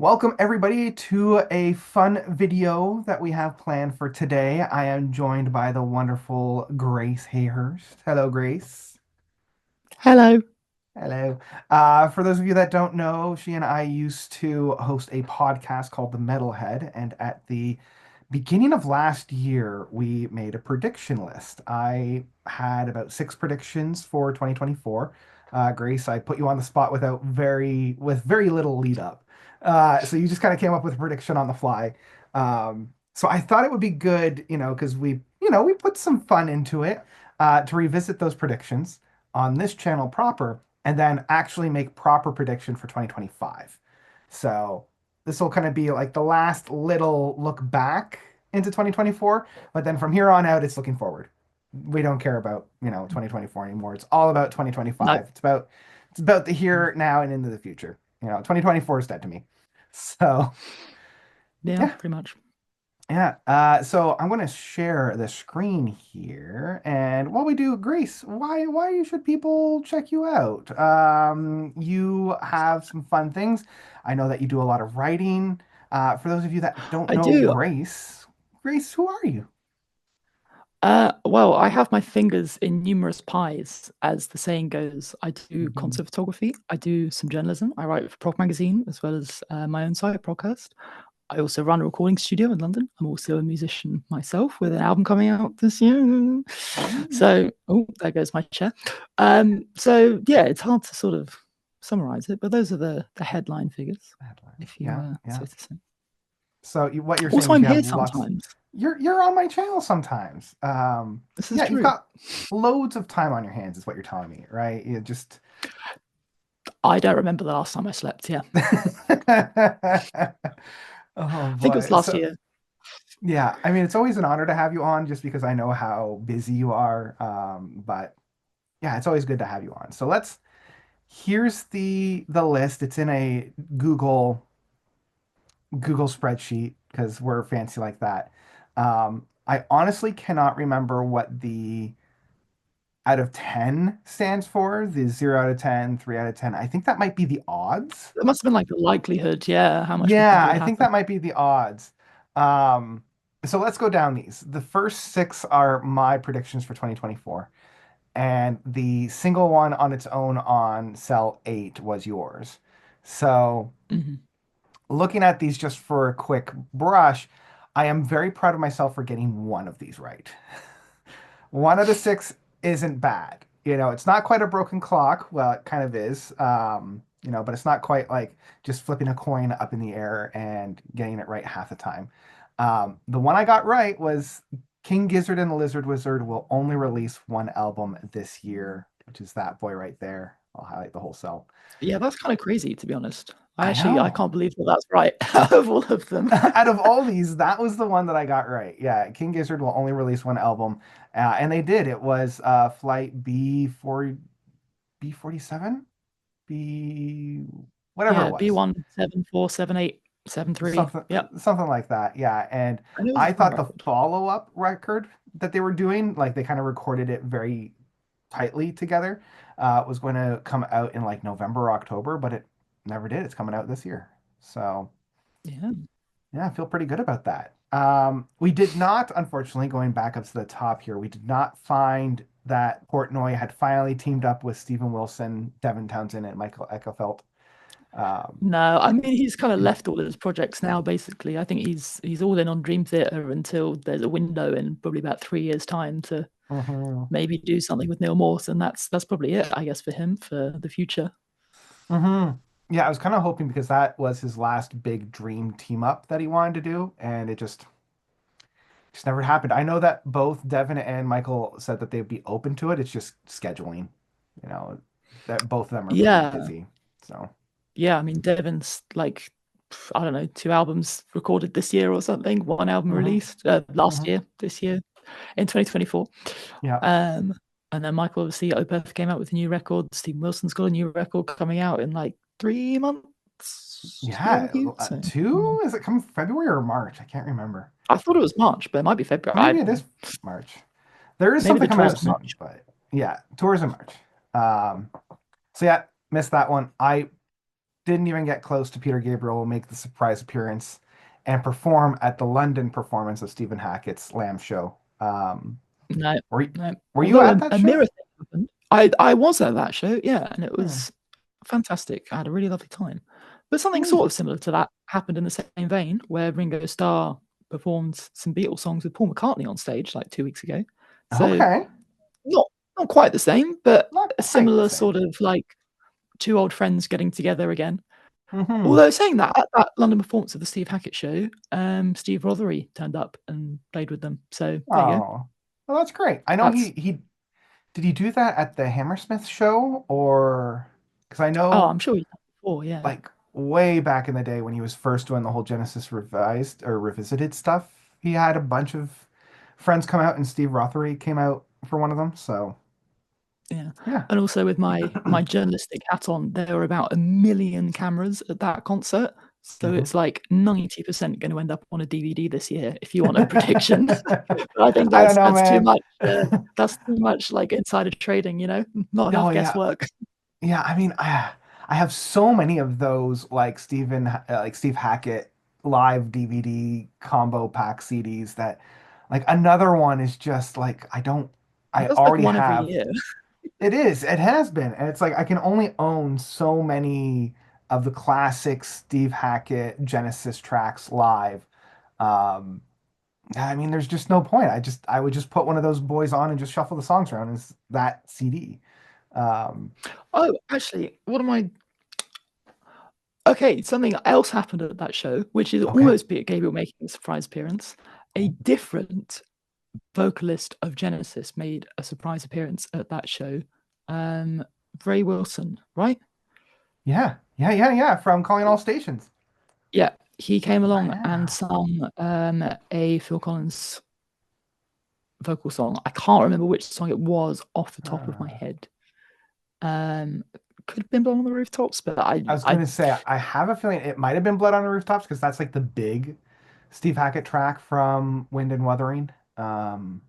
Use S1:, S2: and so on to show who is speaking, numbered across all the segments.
S1: Welcome everybody to a fun video that we have planned for today. I am joined by the wonderful Grace Hayhurst. Hello, Grace.
S2: Hello.
S1: Hello. For those of you that don't know, she and I used to host a podcast called The Metalhead, and at the beginning of last year, we made a prediction list. I had about six predictions for 2024. Grace, I put you on the spot with very little lead up. So you just kind of came up with a prediction on the fly. So I thought it would be good, because we put some fun into it, to revisit those predictions on this channel proper and then actually make proper prediction for 2025. So this will kind of be like the last little look back into 2024, but then from here on out, it's looking forward. We don't care about, 2024 anymore. It's all about
S2: No.
S1: 2025. It's about the here, now, and into the future. 2024 is dead to me. So
S2: Yeah,
S1: yeah,
S2: pretty much.
S1: yeah. So I'm going to share the screen here, and while we do, Grace, why should people check you out? You have some fun things. I know that you do a lot of writing. For those of you that don't
S2: I
S1: know
S2: do.
S1: Grace, who are you?
S2: Well, I have my fingers in numerous pies, as the saying goes. I do
S1: Mhm.
S2: concert photography. I do some journalism. I write for Prog magazine as well as my own site, Proghurst. I also run a recording studio in London. I'm also a musician myself with an album coming out this year.
S1: Mm.
S2: So, oh, there goes my chair. So yeah, it's hard to sort of summarize it, but those are the headline figures,
S1: Headlines.
S2: if you
S1: Yeah, yeah.
S2: so to say.
S1: So what you're saying
S2: Also,
S1: is
S2: I'm
S1: you have
S2: here
S1: lots.
S2: sometimes.
S1: You're on my channel sometimes.
S2: This is
S1: Yeah, you've
S2: true.
S1: got loads of time on your hands, is what you're telling me, right? You just.
S2: I don't remember the last time I slept. Yeah,
S1: Oh
S2: I think it was
S1: boy.
S2: last
S1: So
S2: year.
S1: yeah, I mean it's always an honor to have you on just because I know how busy you are. But yeah, it's always good to have you on. So here's the list. It's in a Google spreadsheet because we're fancy like that. I honestly cannot remember what the out of 10 stands for, the 0 out of 10, 3 out of 10. I think that might be the odds.
S2: It must have been like the likelihood. Yeah, how much we think
S1: Yeah,
S2: it would
S1: I think
S2: happen.
S1: that might be the odds. Um, so let's go down these. The first six are my predictions for 2024, and the single one on its own on cell 8 was yours. So
S2: Mhm.
S1: looking at these just for a quick brush, I am very proud of myself for getting one of these right. One of the six isn't bad. It's not quite a broken clock. Well, it kind of is. But it's not quite like just flipping a coin up in the air and getting it right half the time. The one I got right was King Gizzard and the Lizard Wizard will only release one album this year, which is that boy right there. I'll highlight the whole cell.
S2: Yeah, that's kind of crazy to be honest.
S1: I
S2: I
S1: know.
S2: can't believe that that's right out of all of them.
S1: Out of all these, that was the one that I got right. Yeah, King Gizzard will only release one album, and they did. It was Flight B47, B whatever it
S2: Yeah, B
S1: was,
S2: 1747873.
S1: something
S2: Yep,
S1: something like that. Yeah, and
S2: and it was a
S1: I
S2: fun
S1: thought the
S2: record.
S1: follow-up record that they were doing, like they kind of recorded it very tightly together, was going to come out in like November or October, but it never did. It's coming out this year. So.
S2: Yeah.
S1: Yeah, I feel pretty good about that. We did not, unfortunately, going back up to the top here, we did not find that Portnoy had finally teamed up with Stephen Wilson, Devin Townsend, and Michael Eckefelt. Um,
S2: No, I mean he's kind of left all his projects now. Basically, I think he's all in on Dream Theater until there's a window in probably about 3 years' time to
S1: mhm,
S2: maybe do something with Neil Morse, and that's probably it, I guess, for him for the future.
S1: mhm. Yeah, I was kind of hoping because that was his last big dream team up that he wanted to do, and it just never happened. I know that both Devin and Michael said that they'd be open to it. It's just scheduling, you know, that both of them are pretty
S2: Yeah,
S1: busy. So.
S2: yeah. I mean, Devon's like I don't know, two albums recorded this year or something. One album
S1: Mhm,
S2: released last
S1: mhm.
S2: year, this year in 2024.
S1: Yeah.
S2: Um, and then Michael obviously Opeth came out with a new record. Steve Wilson's got a new record coming out in like 3 months to be
S1: Yeah,
S2: argued. So
S1: two? Is it coming February or March? I can't remember.
S2: I thought it was March, but it might be
S1: Or
S2: February. I
S1: maybe
S2: don't
S1: it
S2: know.
S1: is March. There is
S2: Maybe
S1: something
S2: the
S1: coming
S2: tour's
S1: out
S2: in
S1: soon,
S2: March.
S1: but yeah, tours in March. So yeah, missed that one. I didn't even get close to Peter Gabriel will make the surprise appearance and perform at the London performance of Stephen Hackett's Lamb Show.
S2: No,
S1: Were you,
S2: no.
S1: were you
S2: Although
S1: at that
S2: a
S1: show?
S2: mirror thing happened. I was at that show, yeah, and it
S1: Hmm,
S2: was fantastic. I had a really lovely time. But something sort of
S1: neat.
S2: similar to that happened in the same vein, where Ringo Starr performed some Beatles songs with Paul McCartney on stage like 2 weeks ago. So
S1: Okay,
S2: not not quite the same, but
S1: not
S2: a
S1: quite the
S2: similar
S1: same.
S2: sort of like two old friends getting together again.
S1: Hmm.
S2: Although saying that, at that London performance of the Steve Hackett show, Steve Rothery turned up and played with them. So there you go.
S1: Oh, well, that's great. I know
S2: That's
S1: he did he do that at the Hammersmith show or because I
S2: oh,
S1: know
S2: I'm sure you've done it before, yeah.
S1: like way back in the day when he was first doing the whole Genesis revised or revisited stuff, he had a bunch of friends come out and Steve Rothery came out for one of them. So
S2: Yeah.
S1: yeah.
S2: And also with my journalistic hat on, there were about 1 million cameras at that concert. So
S1: Mhm.
S2: it's like 90% going to end up on a DVD this year, if you want a prediction. But I think
S1: I don't know,
S2: that's too
S1: man.
S2: much. That's too much like insider trading, not
S1: Oh
S2: enough
S1: yeah.
S2: guesswork.
S1: Yeah, I mean, I have so many of those like Steve Hackett live DVD combo pack CDs that like another one is just like I
S2: That's like
S1: already
S2: one every
S1: have
S2: year.
S1: it has been and it's like I can only own so many of the classic Steve Hackett Genesis tracks live. Um I mean, there's just no point. I would just put one of those boys on and just shuffle the songs around as that CD. Um,
S2: Oh, actually, what am I? Okay, something else happened at that show, which is
S1: okay.
S2: almost Peter Gabriel making a surprise appearance. A different vocalist of Genesis made a surprise appearance at that show. Um, Ray Wilson, right?
S1: Yeah, yeah, yeah, yeah. From Calling All Stations.
S2: Yeah, he came along and
S1: Wow.
S2: sung a Phil Collins vocal song. I can't remember which song it was off the top of my
S1: Uh,
S2: head. Um, could have been Blown on the Rooftops, but
S1: I was
S2: I
S1: gonna say I have a feeling it might have been Blood on the Rooftops because that's like the big Steve Hackett track from Wind and Wuthering. Um,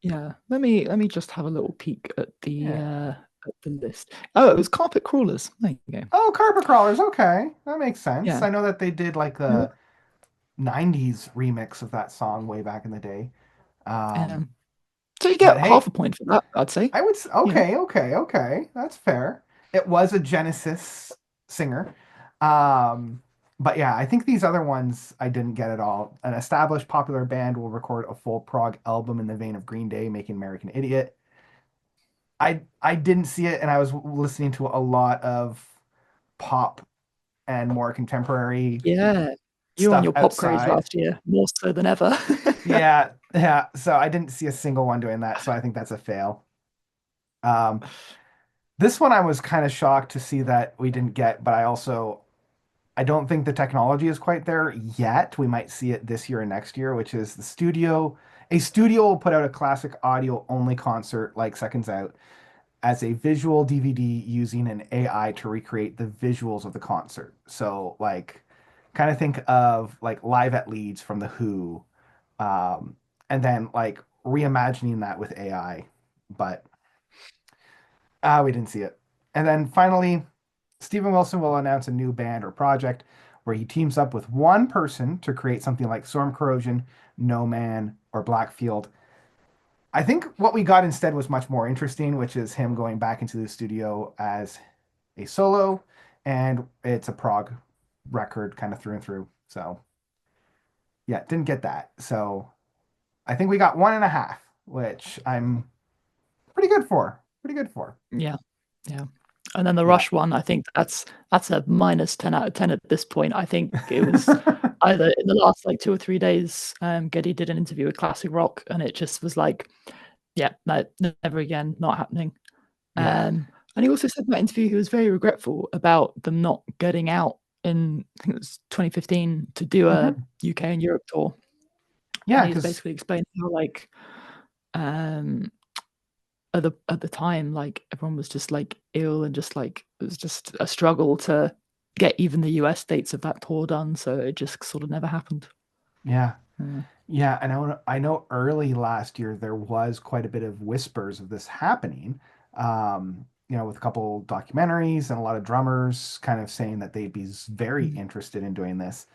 S2: yeah. Let me just have a little peek
S1: yeah.
S2: at the list. Oh, it was Carpet Crawlers. There you go.
S1: Oh, Carpet Crawlers. Okay, that makes sense.
S2: Yeah.
S1: I know that they did like
S2: No,
S1: a '90s remix of that song way back in the day. Um,
S2: so you
S1: but
S2: get half
S1: hey,
S2: a point for that, I'd say. You know.
S1: Okay, okay, okay. That's fair. It was a Genesis singer. Um, but yeah, I think these other ones I didn't get at all. An established popular band will record a full prog album in the vein of Green Day, making American Idiot. I didn't see it, and I was listening to a lot of pop and more contemporary
S2: Yeah. You were on
S1: stuff
S2: your pop craze
S1: outside.
S2: last year, more so than ever.
S1: Yeah, yeah. So I didn't see a single one doing that, so I think that's a fail. Um, This one I was kind of shocked to see that we didn't get, but I don't think the technology is quite there yet. We might see it this year and next year, which is the studio. A studio will put out a classic audio only concert like Seconds Out as a visual DVD using an AI to recreate the visuals of the concert. So like kind of think of like Live at Leeds from The Who, um, and then like reimagining that with AI. But we didn't see it. And then finally, Steven Wilson will announce a new band or project where he teams up with one person to create something like Storm Corrosion, No Man, or Blackfield. I think what we got instead was much more interesting, which is him going back into the studio as a solo, and it's a prog record kind of through and through. So yeah, didn't get that. So I think we got 1.5, which I'm pretty good for. Pretty good for.
S2: Yeah. Yeah. And then the
S1: Yeah.
S2: Rush one, I think that's a minus 10 out of 10 at this point. I think it was either in the last like 2 or 3 days, Geddy did an interview with Classic Rock, and it just was like, yeah, no, never again, not happening.
S1: Yeah.
S2: And he also said in that interview he was very regretful about them not getting out in, I think it was 2015, to do a
S1: Hmm.
S2: UK and Europe tour. And
S1: Yeah,
S2: he was
S1: because
S2: basically explaining how like um at the time, like everyone was just like ill and just like it was just a struggle to get even the US dates of that tour done. So it just sort of never happened.
S1: yeah.
S2: Uh,
S1: Yeah, and I know early last year there was quite a bit of whispers of this happening. with a couple documentaries and a lot of drummers kind of saying that they'd be very
S2: Mm.
S1: interested in doing this.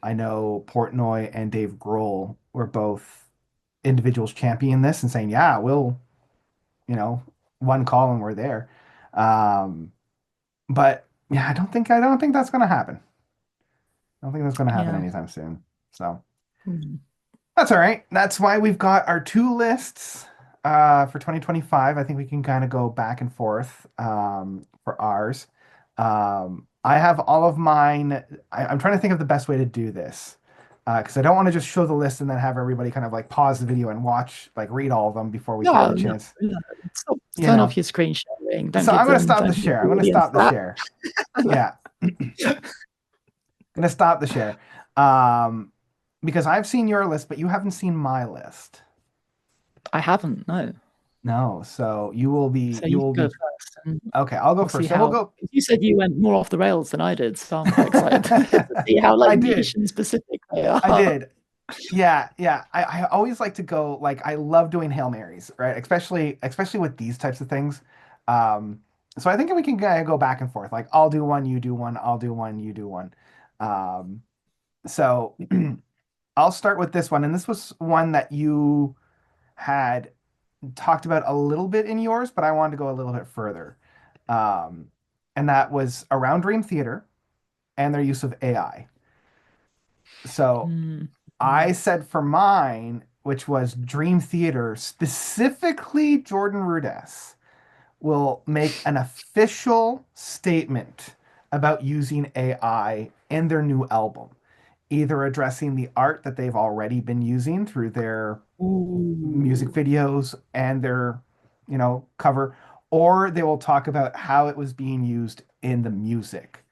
S1: I know Portnoy and Dave Grohl were both individuals championing this and saying, yeah, we'll, you know, one call and we're there. Um, but yeah, I don't think that's going to happen. I don't think that's going to happen
S2: Yeah.
S1: anytime soon. So
S2: Mm.
S1: that's all right. That's why we've got our two lists for 2025. I think we can kind of go back and forth for ours. I have all of mine. I'm trying to think of the best way to do this because I don't want to just show the list and then have everybody kind of like pause the video and watch, like read all of them before we get
S2: No,
S1: the
S2: no,
S1: chance.
S2: no. Stop,
S1: You
S2: turn
S1: know,
S2: off your screen sharing. Don't
S1: so
S2: give
S1: I'm going to
S2: them,
S1: stop the
S2: don't give
S1: share.
S2: the
S1: I'm going to
S2: audience
S1: stop the
S2: that.
S1: share. Yeah, going to stop the share. Um, because I've seen your list, but you haven't seen my list.
S2: I haven't, no.
S1: No, so you will be
S2: So
S1: you
S2: you
S1: will
S2: can go
S1: be
S2: first, and
S1: okay. I'll go
S2: we'll see
S1: first. So we'll
S2: how.
S1: go.
S2: 'Cause you said you went more off the rails than I did, so I'm quite excited to see how like
S1: I
S2: niche
S1: did.
S2: and specific they
S1: I
S2: are.
S1: did. Yeah, yeah. I always like to go like I love doing Hail Marys, right? Especially with these types of things. Um, so I think we can kind of go back and forth. Like I'll do one, you do one, I'll do one, you do one. Um, so I'll start with this one, and this was one that you had talked about a little bit in yours, but I wanted to go a little bit further. Um, and that was around Dream Theater and their use of AI. So
S2: Mm,
S1: I
S2: mm,
S1: said for mine, which was Dream Theater, specifically Jordan Rudess, will make an official statement about using AI in their new album, either addressing the art that they've already been using through their music
S2: ooh.
S1: videos and their, cover, or they will talk about how it was being used in the music.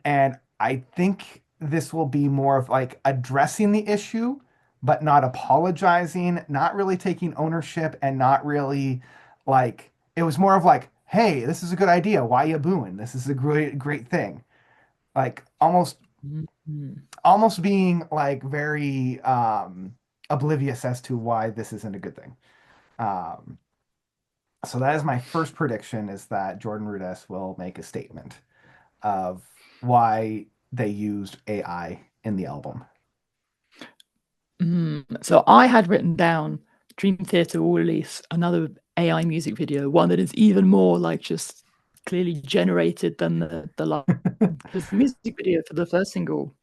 S1: And I think this will be more of like addressing the issue, but not apologizing, not really taking ownership, and not really like it was more of like, hey, this is a good idea. Why you booing? This is a great, great thing. Like
S2: Mm, mm.
S1: almost being like very oblivious as to why this isn't a good thing. Um, so that is my first prediction is that Jordan Rudess will make a statement of why they used AI in the album.
S2: So I had written down Dream Theater will release another AI music video, one that is even more like just clearly generated than the last. Because the music video for the first single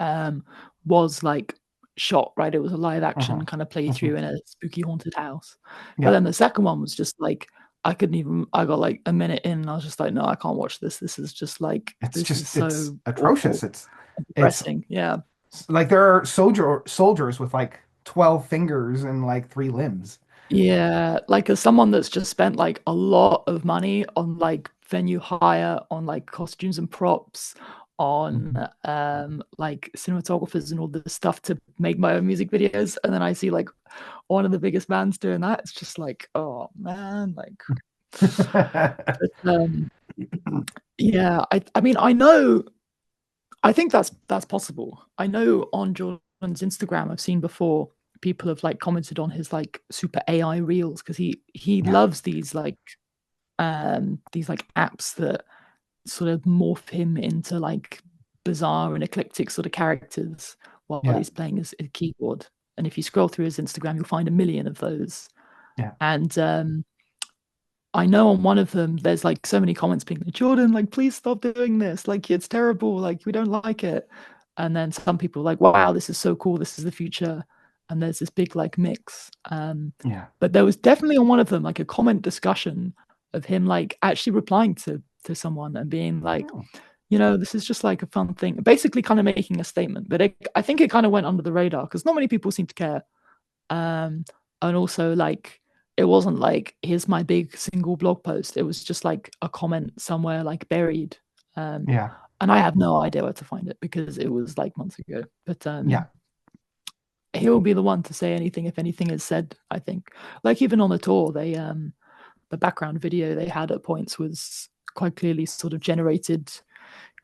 S2: um, was like shot, right? It was a live action
S1: Mhm.
S2: kind of playthrough
S1: Mhm.
S2: in a spooky haunted house. But
S1: Yeah,
S2: then the second one was just like I couldn't even. I got like a minute in, and I was just like, no, I can't watch this. This is just like this is
S1: it's
S2: so
S1: atrocious.
S2: awful and
S1: It's
S2: depressing. Yeah.
S1: like there are soldiers with like 12 fingers and like three limbs.
S2: Yeah, like as someone that's just spent like a lot of money on like venue hire, on like costumes and props, on
S1: Mhm.
S2: like cinematographers and all this stuff to make my own music videos, and then I see like one of the biggest bands doing that. It's just like, oh man, like but, yeah, I mean I know I think that's possible. I know on Jordan's Instagram, I've seen before people have like commented on his like super AI reels because he
S1: Yeah,
S2: loves these like apps that sort of morph him into like bizarre and eclectic sort of characters while
S1: yeah,
S2: he's playing his keyboard. And if you scroll through his Instagram, you'll find a million of those.
S1: yeah.
S2: And I know on one of them, there's like so many comments being like, Jordan, like, please stop doing this. Like, it's terrible. Like, we don't like it. And then some people are like, wow, this is so cool. This is the future. And there's this big like mix.
S1: Yeah.
S2: But there was definitely on one of them like a comment discussion of him like actually replying to someone and being like,
S1: Oh,
S2: this is just like a fun thing, basically kind of making a statement. But I think it kind of went under the radar because not many people seem to care. Um, and also like it wasn't like here's my big single blog post. It was just like a comment somewhere like buried. Um,
S1: yeah,
S2: and I have no idea where to find it because it was like months ago. But
S1: yeah.
S2: he'll be the one to say anything if anything is said. I think like even on the tour, the background video they had at points was quite clearly sort of generated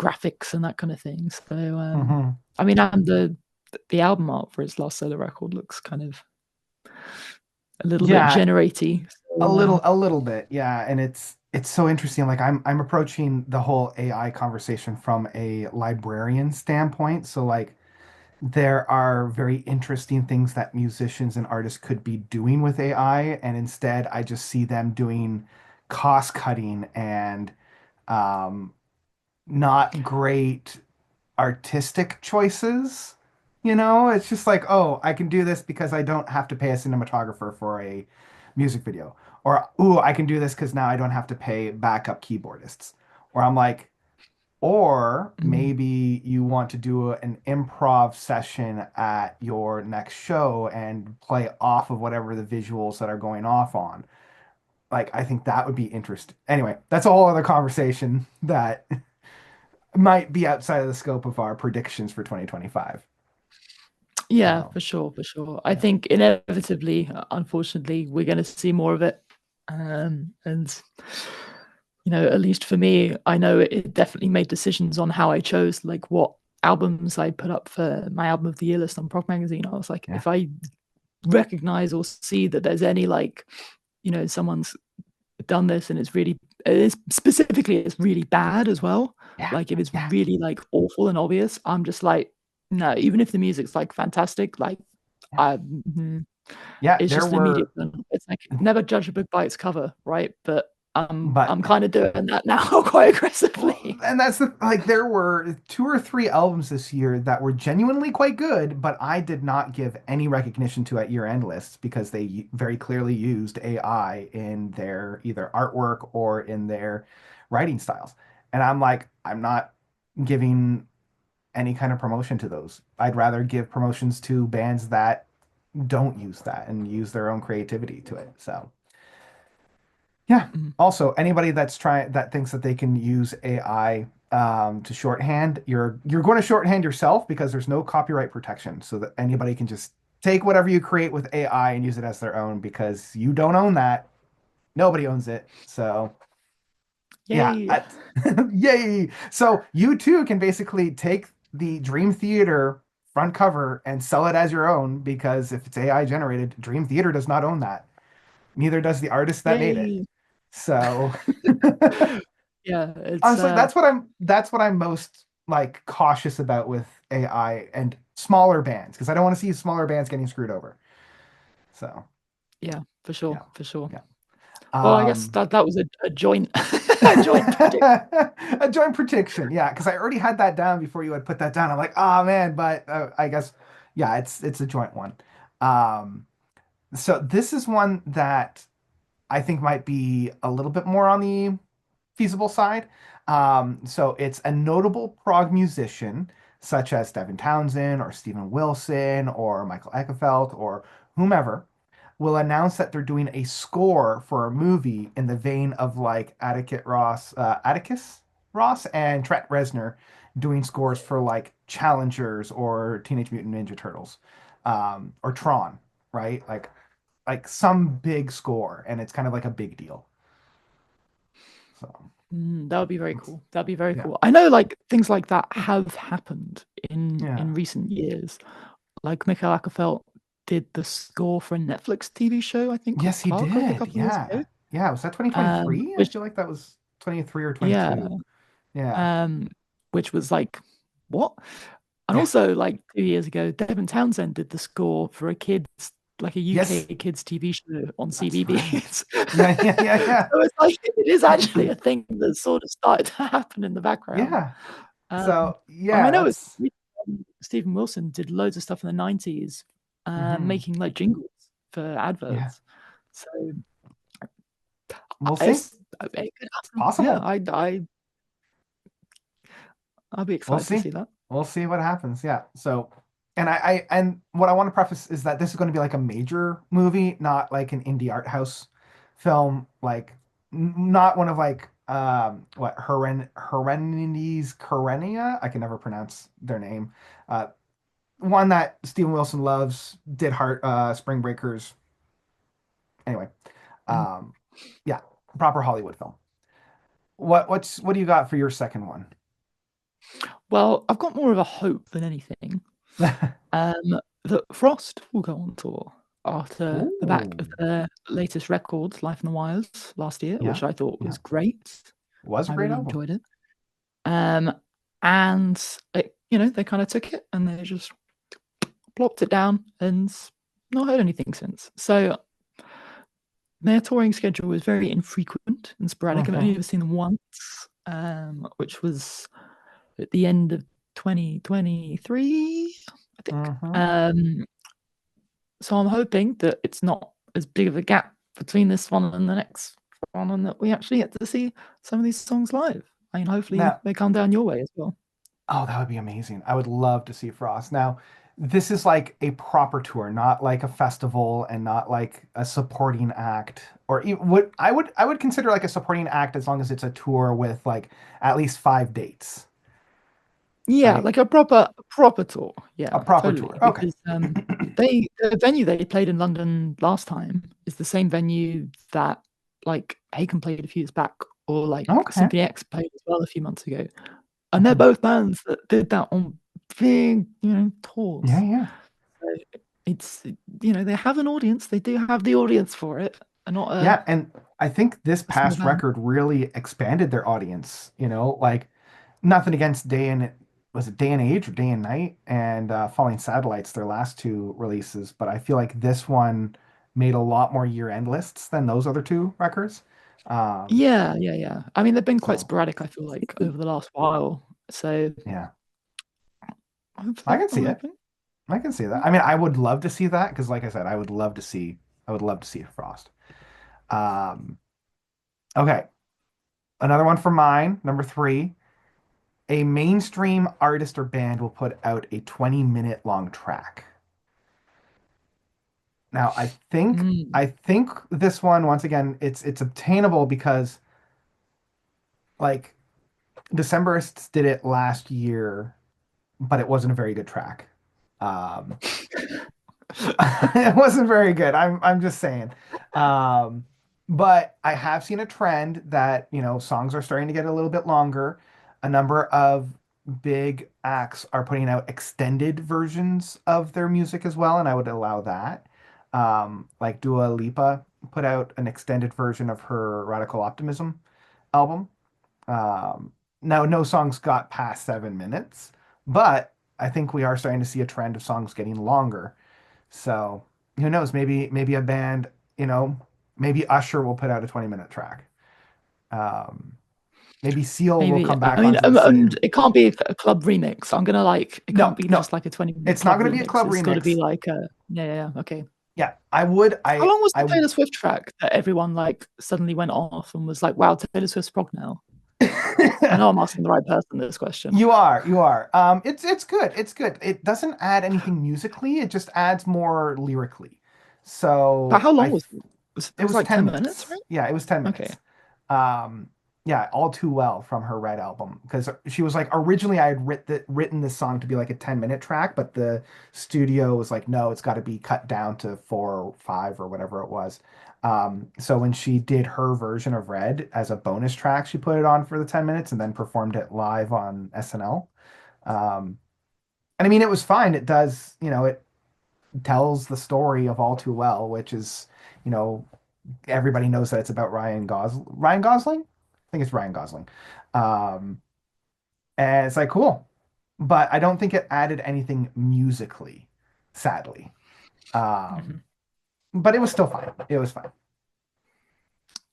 S2: graphics and that kind of thing. So
S1: Hmm.
S2: I mean, and the album art for his last solo record looks kind of a little bit
S1: Yeah,
S2: generatey. now.
S1: a little bit, yeah. And it's so interesting. Like I'm approaching the whole AI conversation from a librarian standpoint. So like there are very interesting things that musicians and artists could be doing with AI, and instead I just see them doing cost cutting and um, not great artistic choices. You know, it's just like, oh, I can do this because I don't have to pay a cinematographer for a music video. Or, ooh, I can do this because now I don't have to pay backup keyboardists. Or I'm like, or
S2: Mm.
S1: maybe you want to do an improv session at your next show and play off of whatever the visuals that are going off on. Like, I think that would be interesting. Anyway, that's a whole other conversation that might be outside of the scope of our predictions for 2025.
S2: Yeah,
S1: Um,
S2: for sure, for sure. I
S1: yeah,
S2: think inevitably, unfortunately, we're going to see more of it. And at least for me, I know it definitely made decisions on how I chose, like what albums I put up for my album of the year list on Prog magazine. I was like,
S1: yeah,
S2: if I recognize or see that there's any like, someone's done this and it's specifically it's really bad as well.
S1: yeah,
S2: Like if it's
S1: yeah,
S2: really like awful and obvious, I'm just like, no, even if the music's like fantastic, like
S1: yeah.
S2: I
S1: Yeah,
S2: it's
S1: there
S2: just an immediate
S1: were,
S2: one. It's like never judge a book by its cover, right? But
S1: but
S2: I'm kind of doing that now quite
S1: well,
S2: aggressively.
S1: and that's the like there were two or three albums this year that were genuinely quite good, but I did not give any recognition to at year-end lists because they very clearly used AI in their either artwork or in their writing styles. And I'm like, I'm not giving any kind of promotion to those. I'd rather give promotions to bands that don't use that and use their own creativity to it. So yeah.
S2: Mm.
S1: Also, anybody that thinks that they can use AI to shorthand, you're going to shorthand yourself because there's no copyright protection, so that anybody can just take whatever you create with AI and use it as their own because you don't own that. Nobody owns it. So yeah,
S2: Yay.
S1: yay. So you too can basically take the Dream Theater front cover and sell it as your own because if it's AI generated, Dream Theater does not own that. Neither does the artist that made it.
S2: Yay.
S1: So
S2: Yeah, it's
S1: honestly, that's what I'm most like cautious about with AI and smaller bands because I don't want to see smaller bands getting screwed over. So
S2: yeah, for sure,
S1: yeah,
S2: for sure.
S1: yeah.
S2: Well, I guess
S1: Um,
S2: that was a joint a joint prediction.
S1: a joint prediction, yeah, because I already had that down before you had put that down. I'm like, oh man, but I guess yeah, it's a joint one. Um, so this is one that I think might be a little bit more on the feasible side. So it's a notable prog musician such as Devin Townsend or Stephen Wilson or Michael Eckefeld or whomever will announce that they're doing a score for a movie in the vein of like Atticus Ross and Trent Reznor doing scores for like Challengers or Teenage Mutant Ninja Turtles, or Tron, right? Like some big score, and it's kind of like a big deal. So
S2: That would be very cool. That'd be very
S1: yeah.
S2: cool. I know like things like that have happened in
S1: Yeah.
S2: recent years. Like Michael Ackerfeld did the score for a Netflix TV show, I think, called
S1: Yes, he
S2: Clark, like a
S1: did.
S2: couple of years
S1: Yeah.
S2: ago.
S1: Yeah. Was that 2023? I
S2: Which
S1: feel like that was 23 or
S2: yeah,
S1: 22. Yeah.
S2: um, which was like what? And
S1: Yeah.
S2: also like 2 years ago, Devin Townsend did the score for a kids like a UK
S1: Yes,
S2: kids TV show on
S1: that's
S2: CBBS.
S1: right. Yeah, yeah, yeah, yeah.
S2: So it's like it is actually a thing that sort of started to happen in the background.
S1: Yeah.
S2: Um,
S1: So,
S2: I
S1: yeah,
S2: know
S1: that's
S2: Stephen Wilson did loads of stuff in the 90s,
S1: mhm.
S2: making like jingles for
S1: Yeah.
S2: adverts. So
S1: We'll see.
S2: it could
S1: It's
S2: happen. Yeah,
S1: possible.
S2: I'll be
S1: We'll
S2: excited to
S1: see.
S2: see that.
S1: We'll see what happens. Yeah. So, and and what I want to preface is that this is going to be like a major movie, not like an indie art house film, like not one of like what Herenies Karenia. I can never pronounce their name. Uh, one that Steven Wilson loves, did Heart Spring Breakers. Anyway,
S2: Mm.
S1: um, yeah, proper Hollywood film. What do you got for your second one?
S2: Well, I've got more of a hope than anything. That Frost will go on tour. after the back of
S1: Ooh.
S2: their latest record, Life in the Wilds, last year,
S1: Yeah.
S2: which I thought
S1: Yeah.
S2: was great.
S1: It was a
S2: I
S1: great
S2: really
S1: album.
S2: enjoyed it. Um, and they kind of took it and they just plopped it down and not heard anything since. So their touring schedule was very infrequent and sporadic. I've only
S1: Mm-hmm.
S2: ever seen them once, which was at the end of 2023, I think.
S1: Mm-hmm.
S2: So I'm hoping that it's not as big of a gap between this one and the next one, and that we actually get to see some of these songs live. I mean, hopefully
S1: Now,
S2: they come down your way as well.
S1: oh, that would be amazing. I would love to see Frost. Now, this is like a proper tour, not like a festival and not like a supporting act or what I would consider like a supporting act as long as it's a tour with like at least 5 dates,
S2: Yeah,
S1: right?
S2: like a proper tour.
S1: A
S2: Yeah,
S1: proper tour.
S2: totally.
S1: Okay.
S2: Because the venue they played in London last time is the same venue that like Haken played a few years back, or like
S1: Okay.
S2: Symphony X played as well a few months ago. And they're
S1: Mhm.
S2: both bands that did that on big,
S1: Yeah,
S2: tours.
S1: yeah.
S2: So it's they have an audience. They do have the audience for it, and not
S1: Yeah, and I think this
S2: a small
S1: past
S2: band.
S1: record really expanded their audience, like nothing against was it Day and Age or Day and Night and Falling Satellites, their last two releases, but I feel like this one made a lot more year-end lists than those other two records. Um,
S2: Yeah, yeah, yeah. I mean, they've been quite
S1: so
S2: sporadic, I feel like, over the last while. So
S1: yeah, I
S2: hopefully,
S1: can
S2: I'm
S1: see it.
S2: hoping.
S1: I can see that. I mean, I would love to see that because, like I said, I would love to see Frost. Um, okay, another one for mine, number three. A mainstream artist or band will put out a 20-minute long track. Now,
S2: Mm.
S1: I think this one once again it's obtainable because like Decemberists did it last year, but it wasn't a very good track. Um, it wasn't very good. I'm just saying. Um, but I have seen a trend that, songs are starting to get a little bit longer. A number of big acts are putting out extended versions of their music as well, and I would allow that. Like Dua Lipa put out an extended version of her Radical Optimism album. Now, no songs got past 7 minutes, but I think we are starting to see a trend of songs getting longer. So who knows? Maybe a band, you know, maybe Usher will put out a 20-minute track. Um, maybe Seal will
S2: Maybe.
S1: come
S2: I
S1: back
S2: mean,
S1: onto the
S2: and
S1: scene.
S2: it can't be a club remix. I'm gonna like. It
S1: No,
S2: can't be
S1: no,
S2: just like a 20-minute
S1: it's not
S2: club
S1: going to be a
S2: remix.
S1: club
S2: It's got to be
S1: remix.
S2: like a. Yeah, yeah, yeah. Okay.
S1: Yeah, I would.
S2: How long was the
S1: I.
S2: Taylor Swift track that everyone like suddenly went off and was like, "Wow, Taylor Swift's prog now"? I know I'm asking the right person this question.
S1: You are. It's good. It's good. It doesn't add anything musically. It just adds more lyrically.
S2: But
S1: So
S2: how long was it? It
S1: it
S2: was
S1: was
S2: like
S1: 10
S2: 10 minutes,
S1: minutes.
S2: right?
S1: Yeah, it was 10
S2: Okay.
S1: minutes. Um, yeah, All Too Well from her Red album. Because she was like, originally I had written this song to be like a 10-minute track, but the studio was like, no, it's got to be cut down to 4 or 5 or whatever it was. So when she did her version of Red as a bonus track, she put it on for the 10 minutes and then performed it live on SNL. Um, and I mean, it was fine. It does, it tells the story of All Too Well, which is, you know, everybody knows that it's about Ryan Gosling. I think it's Ryan Gosling. Um, and it's like cool, but I don't think it added anything musically, sadly.
S2: Mhm.
S1: Um, but it was still fine. It was fine.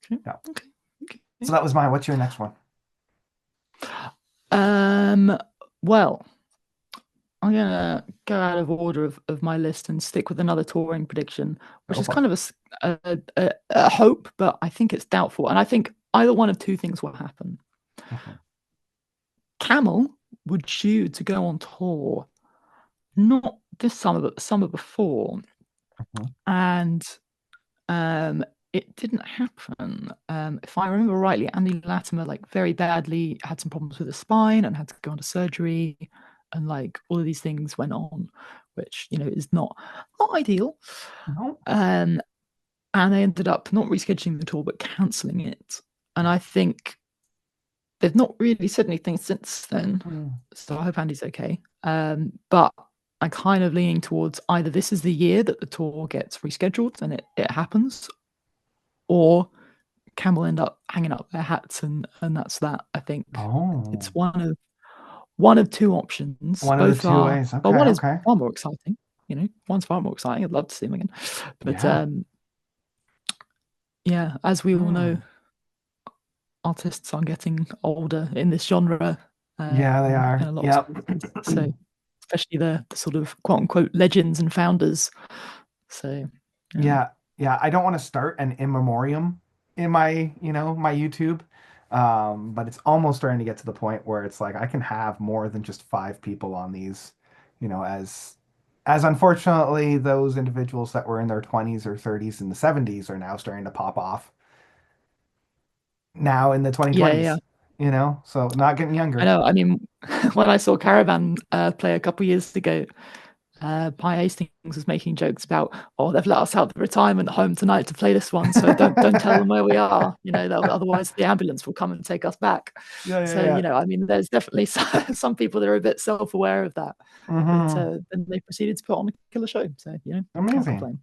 S2: Okay.
S1: Yeah.
S2: Okay.
S1: So
S2: Okay.
S1: that was mine. What's your next one?
S2: Um. Well, I'm gonna go out of order of my list and stick with another touring prediction, which
S1: Go
S2: is
S1: for it.
S2: kind of a hope, but I think it's doubtful. And I think either one of two things will happen.
S1: Mhm,
S2: Camel would due to go on tour, not this summer, but the summer before,
S1: mhm,
S2: and it didn't happen. If I remember rightly, Andy Latimer like very badly had some problems with his spine and had to go into surgery, and like all of these things went on, which is not ideal.
S1: no.
S2: Um, and they ended up not rescheduling the tour but cancelling it. And I think they've not really said anything since then.
S1: Mhm.
S2: So I hope Andy's okay. But I'm kind of leaning towards either this is the year that the tour gets rescheduled and it happens, or Campbell end up hanging up their hats and that's that. I think it's
S1: Oh,
S2: one of two options.
S1: one of the
S2: Both
S1: two
S2: are
S1: ways.
S2: well,
S1: Okay,
S2: one is
S1: okay.
S2: far more exciting. One's far more exciting. I'd love to see him again, but
S1: Yeah.
S2: yeah, as we all know,
S1: Hmm.
S2: artists are getting older in this genre,
S1: Yeah, they
S2: in
S1: are.
S2: a lot of
S1: Yep.
S2: senses. So, especially the sort of quote unquote legends and founders. So, yeah.
S1: Yeah, yeah. I don't want to start an in memoriam in my YouTube. But it's almost starting to get to the point where it's like I can have more than just five people on these, as unfortunately those individuals that were in their 20s or 30s and the 70s are now starting to pop off now in the
S2: Yeah, yeah, yeah.
S1: 2020s, so not getting
S2: I
S1: younger.
S2: know. I mean, when I saw Caravan play a couple of years ago, Pi Hastings was making jokes about, oh, they've let us out the retirement home tonight to play this one, so don't tell them where we are. Otherwise the ambulance will come and take us back.
S1: Yeah, yeah,
S2: So,
S1: yeah.
S2: I mean, there's definitely some people that are a bit self-aware of that, but
S1: Hmm.
S2: then they proceeded to put on a killer show. So, can't
S1: Amazing.
S2: complain.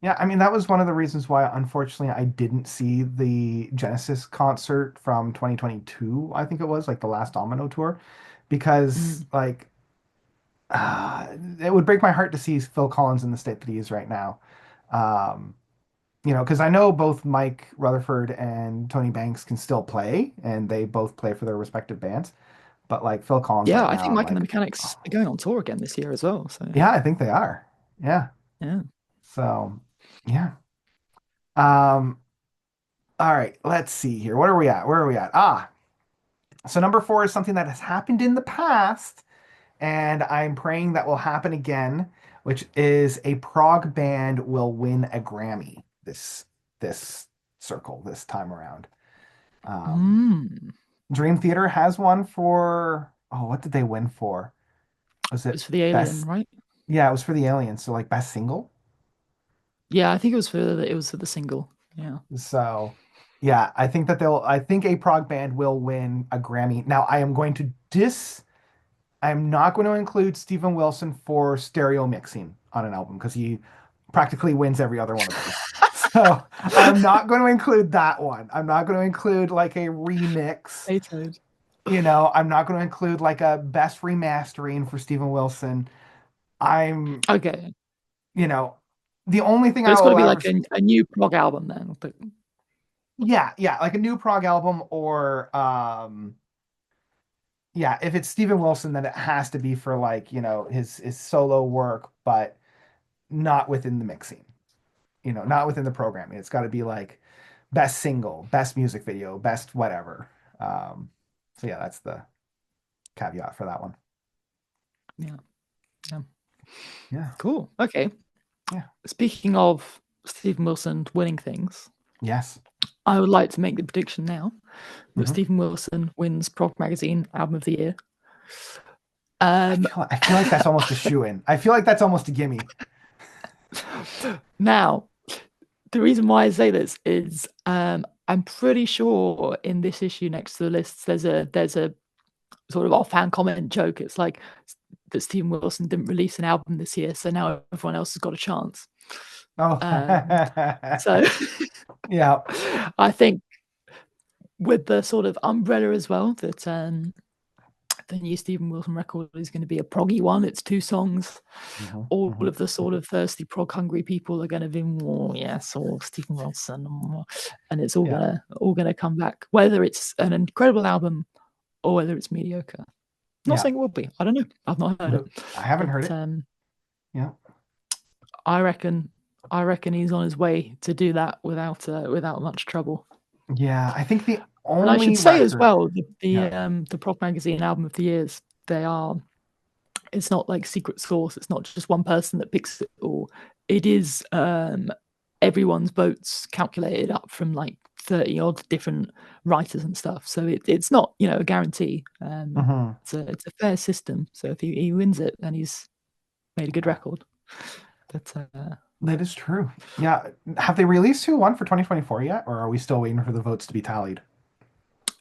S1: Yeah, I mean, that was one of the reasons why, unfortunately, I didn't see the Genesis concert from 2022, I think it was, like the last Domino tour, because,
S2: Mm.
S1: like, it would break my heart to see Phil Collins in the state that he is right now. Um, because I know both Mike Rutherford and Tony Banks can still play, and they both play for their respective bands. But, like, Phil Collins
S2: Yeah,
S1: right
S2: I
S1: now,
S2: think
S1: I'm
S2: Mike and the
S1: like,
S2: Mechanics
S1: oh,
S2: are going on tour again this year as well. So,
S1: yeah, I think they are. Yeah.
S2: yeah.
S1: So, yeah. Um, all right, let's see here. What are we at? Where are we at? So number four is something that has happened in the past, and I'm praying that will happen again, which is a prog band will win a Grammy this circle this time around. Um,
S2: Mm.
S1: Dream Theater has one for, oh, what did they win for? Was
S2: It
S1: it
S2: was for the Alien,
S1: best?
S2: right?
S1: Yeah, it was for the Aliens. So like best single.
S2: Yeah, I think it was for the single. Yeah.
S1: So yeah, I think a prog band will win a Grammy. Now I am not going to include Stephen Wilson for stereo mixing on an album because he practically wins every other one of those. So I am not going to include that one. I'm not going to include like a remix.
S2: Hated.
S1: I'm not going to include like a best remastering for Stephen Wilson. I'm,
S2: Okay.
S1: you know, the only thing
S2: But
S1: I
S2: it's got to
S1: will
S2: be
S1: ever,
S2: like a new prog album then. But
S1: yeah, yeah, like a new prog album or, yeah, if it's Stephen Wilson, then it has to be for like, his solo work, but not within the mixing, not within the programming. It's got to be like best single, best music video, best whatever. Um, so yeah, that's the caveat for that one.
S2: yeah, yeah.
S1: Yeah.
S2: Cool. Okay.
S1: Yeah.
S2: Speaking of Stephen Wilson winning things,
S1: Yes.
S2: I would like to make the prediction now that
S1: Hmm.
S2: Stephen Wilson wins Prog Magazine Album of the Year.
S1: I
S2: Um,
S1: feel I feel like that's almost a shoe in. I feel like that's almost a gimme.
S2: now, the reason why I say this is I'm pretty sure in this issue next to the lists there's a sort of offhand comment joke. It's like that Stephen Wilson didn't release an album this year, so now everyone else has got a chance.
S1: Oh.
S2: So
S1: Yeah.
S2: I think with the sort of umbrella as well that the new Stephen Wilson record is going to be a proggy one. It's two songs.
S1: Hmm.
S2: All
S1: Hmm.
S2: of the sort of thirsty prog hungry people are going to be more, yes, or Stephen Wilson, and it's all
S1: Yeah.
S2: gonna come back. Whether it's an incredible album or whether it's mediocre. Not
S1: Yeah.
S2: saying it will be. I don't know. I've not heard it,
S1: No, I haven't heard
S2: but
S1: it. Yeah.
S2: I reckon he's on his way to do that without much trouble.
S1: Yeah. I think the
S2: And I should
S1: only
S2: say as
S1: record.
S2: well,
S1: Yeah.
S2: the Prog Magazine album of the years, they are. It's not like secret sauce. It's not just one person that picks it all. It is everyone's votes calculated up from like 30 odd different writers and stuff. So it's not a guarantee.
S1: Hmm.
S2: It's a fair system. So if he wins it, then he's made a good record. But
S1: That is true. Yeah. Have they released who won for 2024 yet, or are we still waiting for the votes to be tallied?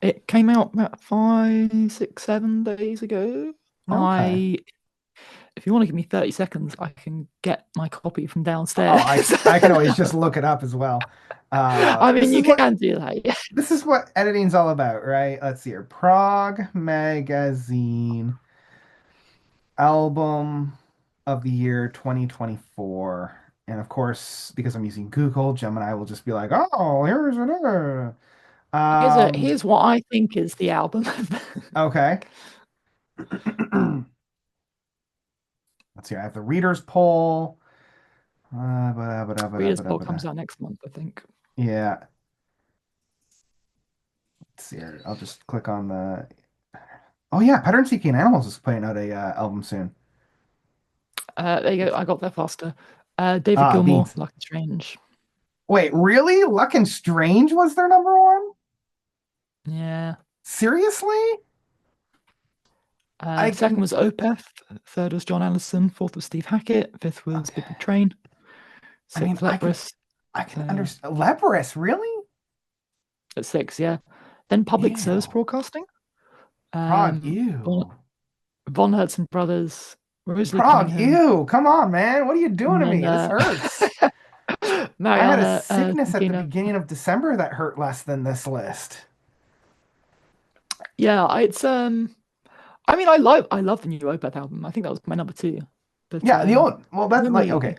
S2: it came out about 5, 6, 7 days ago.
S1: Okay.
S2: I if you want to give me 30 seconds, I can get my copy from
S1: Oh,
S2: downstairs.
S1: I can always just look it up as well.
S2: I mean,
S1: This
S2: you
S1: is what
S2: can do that. Yeah.
S1: this is what editing's all about, right? Let's see here. Prog Magazine album of the year 2024. And of course, because I'm using Google, Gemini will just be like, "Oh, here's it."
S2: Here's what I think is the album.
S1: Okay. Let's see. I have the readers poll.
S2: Reader's Poll comes out next month, I think.
S1: Yeah. Let's see here. I'll just click on the. Oh yeah, Pattern Seeking Animals is putting out a album soon.
S2: There you go.
S1: It's
S2: I got there faster. David
S1: ah
S2: Gilmour,
S1: beans.
S2: Lucky Strange.
S1: Wait, really? Luck and Strange was their number one?
S2: Yeah.
S1: Seriously? I
S2: Second
S1: can.
S2: was Opeth. Third was John Allison. Fourth was Steve Hackett. Fifth was
S1: Okay.
S2: Big Big Train.
S1: I mean,
S2: Sixth, Leprous.
S1: I
S2: So
S1: can
S2: yeah.
S1: understand. Leprous, really?
S2: At six, yeah. Then Public Service
S1: Ew.
S2: Broadcasting.
S1: Prague,
S2: Von,
S1: ew.
S2: Von Hertzen Brothers. Rosalie
S1: Prague,
S2: Cunningham.
S1: ew. Come on, man. What are you doing
S2: And
S1: to
S2: then
S1: me? This hurts. I had a
S2: Mariana
S1: sickness at the
S2: Santino.
S1: beginning of December that hurt less than this list.
S2: Yeah, it's I mean, I love the new Opeth album. I think that was my number two. But
S1: Yeah, the old, well,
S2: I
S1: that's
S2: don't know
S1: like,
S2: you.
S1: okay.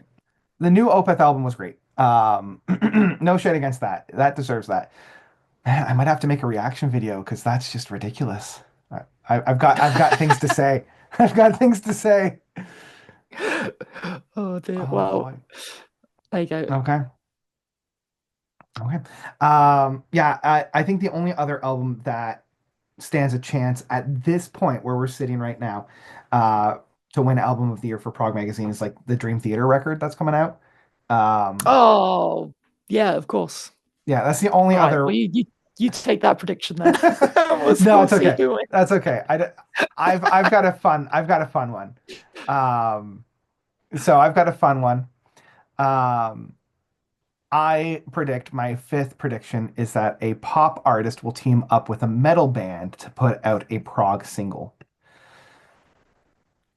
S1: The new Opeth album was great. No shade against that. That deserves that. Man, I might have to make a reaction video because that's just ridiculous. I've got things to say. I've got things to say.
S2: Oh dear.
S1: Oh
S2: Well,
S1: boy.
S2: there you go.
S1: Okay. Okay. Yeah, I think the only other album that stands a chance at this point where we're sitting right now, uh, to win album of the year for Prog Magazine is like the Dream Theater record that's coming out. Um,
S2: Oh, yeah, of course.
S1: yeah, that's the only
S2: All right.
S1: other.
S2: Well, you take that prediction then.
S1: No,
S2: We'll
S1: it's
S2: see
S1: okay.
S2: who wins.
S1: That's okay. I've got a fun one. Um, so I've got a fun one. Um, I predict my fifth prediction is that a pop artist will team up with a metal band to put out a prog single,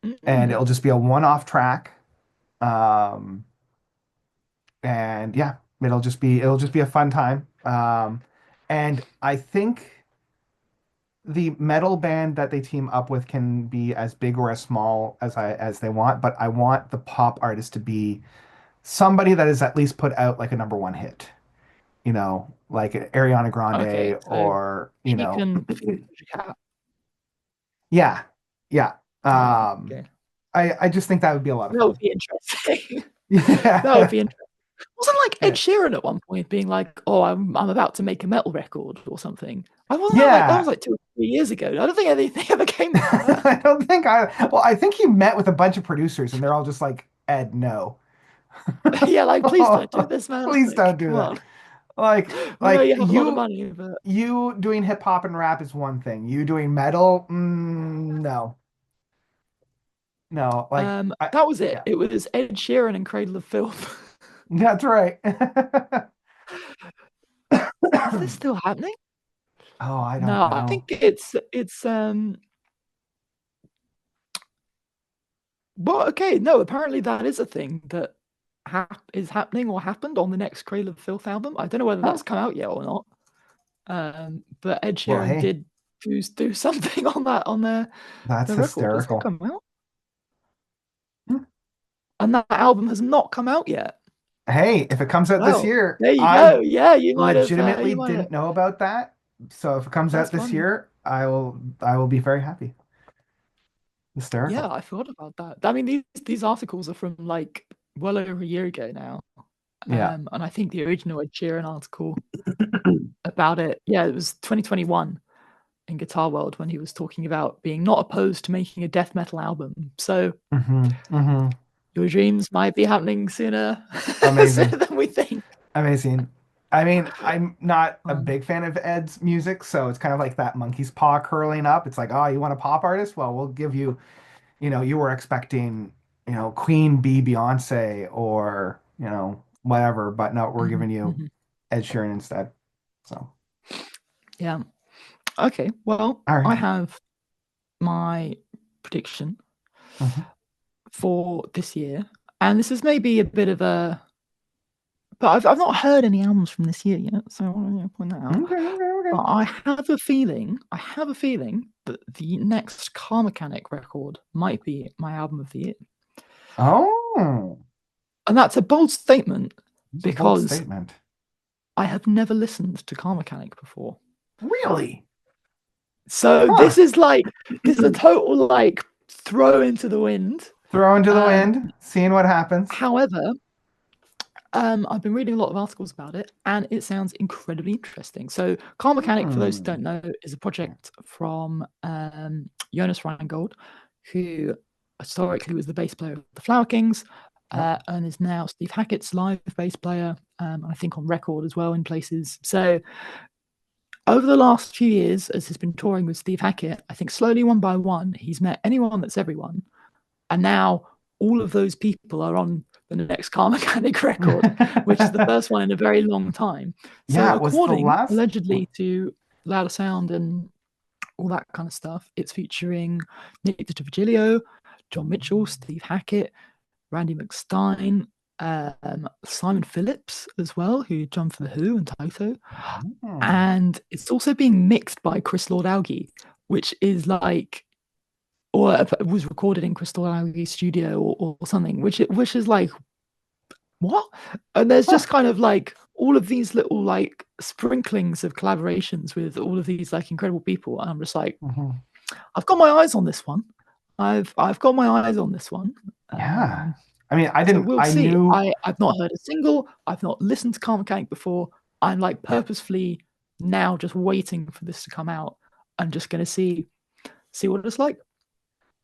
S1: and
S2: Mm.
S1: it'll just be a one-off track. Um, and yeah, it'll just be a fun time. And I think the metal band that they team up with can be as big or as small as they want, but I want the pop artist to be somebody that has at least put out like a number one hit, like Ariana
S2: Okay,
S1: Grande
S2: so
S1: or,
S2: Peak and Cat.
S1: yeah, yeah.
S2: Yeah,
S1: Um,
S2: okay.
S1: I just think that would be a lot of
S2: That would
S1: fun.
S2: be interesting. That would
S1: Yeah.
S2: be interesting. Wasn't like Ed
S1: Yeah.
S2: Sheeran at one point being like, "Oh, I'm about to make a metal record or something." I wasn't that was
S1: Yeah.
S2: like 2 or 3 years ago. I don't think anything ever came of that.
S1: I think he met with a bunch of producers and they're all just like, Ed, no.
S2: Yeah, like please don't do this, man.
S1: Please don't
S2: Like,
S1: do
S2: come
S1: that.
S2: on. We know
S1: Like
S2: you have a lot of money, but
S1: you doing hip hop and rap is one thing. You doing metal, no, no.
S2: that was it.
S1: Yeah,
S2: It was Ed Sheeran and Cradle of Filth.
S1: that's right.
S2: Is this still happening?
S1: Oh, I don't
S2: No, I
S1: know.
S2: think it's well, okay, no, apparently that is a thing that is happening or happened on the next Cradle of Filth album. I don't know whether that's
S1: Oh,
S2: come out yet or not. But Ed
S1: well,
S2: Sheeran
S1: hey,
S2: did do something on that on
S1: that's
S2: their record. Has that
S1: hysterical.
S2: come out?
S1: Hmm.
S2: And that album has not come out yet.
S1: Hey, if it comes out this
S2: Well,
S1: year,
S2: there you
S1: I
S2: go. Yeah, you might have.
S1: legitimately
S2: You might have.
S1: didn't know about that. So if it comes
S2: That's
S1: out this
S2: funny.
S1: year, I will be very happy.
S2: Yeah,
S1: Hysterical.
S2: I forgot about that. I mean, these articles are from like well over a year ago now.
S1: Yeah.
S2: And I think the original Ed Sheeran article about it, yeah, it was 2021 in Guitar World when he was talking about being not opposed to making a death metal album. So
S1: Hmm.
S2: your dreams might be happening sooner,
S1: Amazing.
S2: sooner than we think.
S1: Amazing. I mean, I'm not a
S2: Um,
S1: big fan of Ed's music, so it's kind of like that monkey's paw curling up. It's like, oh, you want a pop artist? Well, we'll give you, you were expecting, Queen B, Beyonce, or, whatever, but no, we're
S2: mhm,
S1: giving you
S2: mhm.
S1: Ed Sheeran instead. So,
S2: Yeah. Okay. Well,
S1: all
S2: I
S1: right.
S2: have my prediction
S1: Mhm.
S2: for this year, and this is maybe a bit of a, but I've not heard any albums from this year yet, so I want to point that out.
S1: Okay, okay, okay.
S2: But I have a feeling that the next Car Mechanic record might be my album of the year.
S1: Oh,
S2: And that's a bold statement
S1: it's a bold
S2: because
S1: statement.
S2: I have never listened to Car Mechanic before.
S1: Really?
S2: So
S1: Huh.
S2: this is a total like throw into the wind.
S1: Throw into the
S2: Um,
S1: wind, seeing what happens.
S2: However, I've been reading a lot of articles about it, and it sounds incredibly interesting. So, Car Mechanic, for those who
S1: Hmm.
S2: don't know, is a project from Jonas Reingold, who historically was the bass player of the Flower Kings,
S1: Yep.
S2: and is now Steve Hackett's live bass player, I think on record as well in places. So, over the last few years, as he's been touring with Steve Hackett, I think slowly one by one, he's met anyone that's everyone, and now all of those people are on the next Car Mechanic record, which is the first one in a very long time. So,
S1: Yeah, it was the
S2: according
S1: last.
S2: allegedly to Louder Sound and all that kind of stuff, it's featuring Nick DiVigilio, John Mitchell, Steve Hackett, Randy McStein, Simon Phillips as well, who jumped for The Who and Toto.
S1: Hmm.
S2: And it's also being mixed by Chris Lord-Alge, which is like, or it was recorded in Crystal Alley Studio or something, which is like what? And there's
S1: Huh.
S2: just kind of like all of these little like sprinklings of collaborations with all of these like incredible people, and I'm just like,
S1: Mhm.
S2: I've got my eyes on this one. I've got my eyes on this one.
S1: Yeah.
S2: Um,
S1: I mean, I
S2: so
S1: didn't,
S2: we'll
S1: I
S2: see.
S1: knew.
S2: I've not heard a single. I've not listened to Car Mechanic before. I'm like
S1: Yeah.
S2: purposefully now just waiting for this to come out. I'm just gonna see what it's like.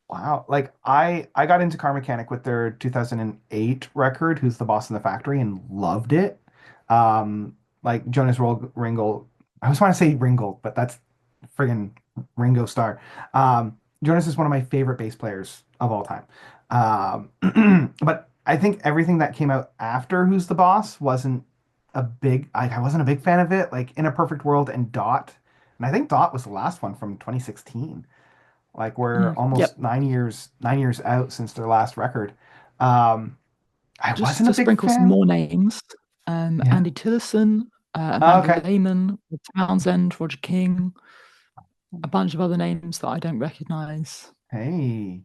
S1: Wow. Like I got into Car Mechanic with their 2008 record, Who's the Boss in the Factory, and loved it. Like Ringold. I always want to say Ringold, but that's friggin' Ringo Starr. Jonas is one of my favorite bass players of all time. But I think everything that came out after Who's the Boss wasn't I wasn't a big fan of it. Like In a Perfect World and Dot. And I think Dot was the last one from 2016. Like we're
S2: Yep.
S1: almost 9 years out since their last record. Um, I
S2: Just
S1: wasn't a
S2: to
S1: big
S2: sprinkle some
S1: fan.
S2: more names,
S1: Yeah.
S2: Andy Tillison,
S1: Oh,
S2: Amanda
S1: okay.
S2: Lehman, Townsend, Roger King, a bunch of other names that I don't recognize.
S1: Hey.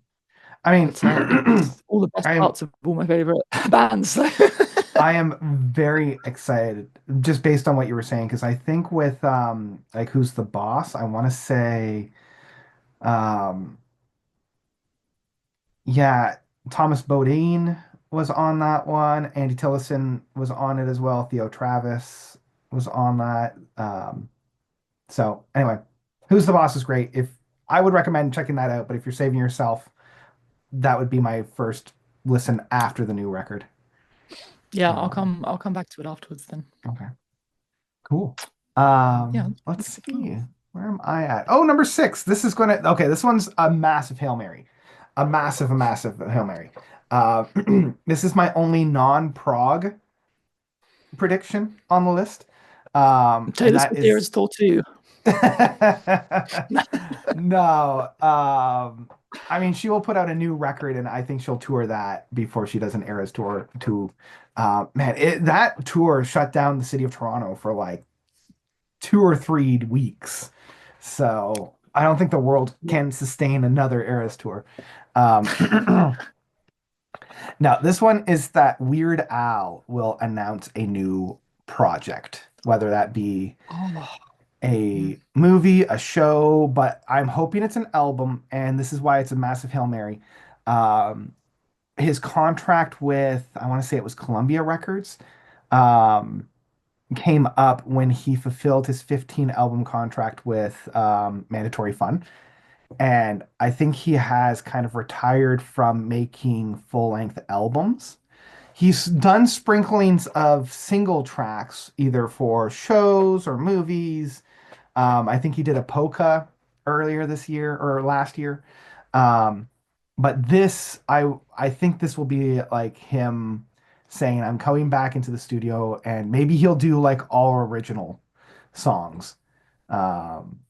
S1: I mean,
S2: But it's all the best
S1: I'm
S2: parts of all my favorite bands.
S1: I am very excited just based on what you were saying because I think with like Who's the Boss, I want to say um yeah, Thomas Bodine was on that one. Andy Tillison was on it as well. Theo Travis was on that. So anyway, Who's the Boss is great. If I would recommend checking that out, but if you're saving yourself, that would be my first listen after the new record.
S2: Yeah,
S1: Um,
S2: I'll come back to it afterwards then.
S1: okay, cool.
S2: Yeah,
S1: Let's
S2: that's good.
S1: see. Where am I at? Oh, number six. This is gonna okay, this one's a massive Hail Mary. A massive Hail Mary. Uh, this is my only non-prog prediction on the list. And
S2: Taylor
S1: that
S2: Swift Eras
S1: is
S2: Tour 2.
S1: No. I mean, she will put out a new record, and I think she'll tour that before she does an Eras tour. Man, that tour shut down the city of Toronto for like 2 or 3 weeks. So I don't think the world
S2: Yeah.
S1: can sustain another Eras tour. Um, Now, this one is that Weird Al will announce a new project, whether that be
S2: Oh, mm.
S1: a movie, a show, but I'm hoping it's an album, and this is why it's a massive Hail Mary. Um, his contract with, I want to say it was Columbia Records, um, came up when he fulfilled his 15 album contract with Mandatory Fun. And I think he has kind of retired from making full length albums. He's done sprinklings of single tracks, either for shows or movies. I think he did a polka earlier this year or last year. Um, but I think this will be like him saying, "I'm coming back into the studio," and maybe he'll do like all original songs. Um,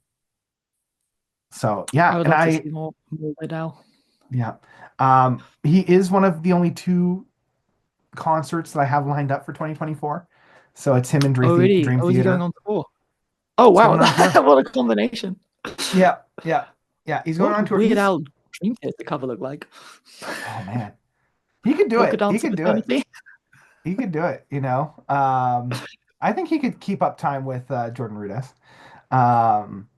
S1: so yeah,
S2: I would
S1: and
S2: love to see more Weird Al.
S1: Yeah. He is one of the only two concerts that I have lined up for 2024. So it's him and
S2: Oh, really?
S1: Dream
S2: Oh, is he going
S1: Theater.
S2: on tour? Oh,
S1: He's
S2: wow.
S1: going on tour.
S2: What a combination.
S1: Yeah, yeah, yeah. He's going
S2: What
S1: on
S2: would
S1: tour.
S2: Weird
S1: He's
S2: Al Dream Theater cover look like?
S1: Oh man, he could do
S2: Polka
S1: it. He
S2: Dance of
S1: could do it.
S2: Eternity?
S1: He could do it. I think he could keep up time with Jordan Rudess. Um,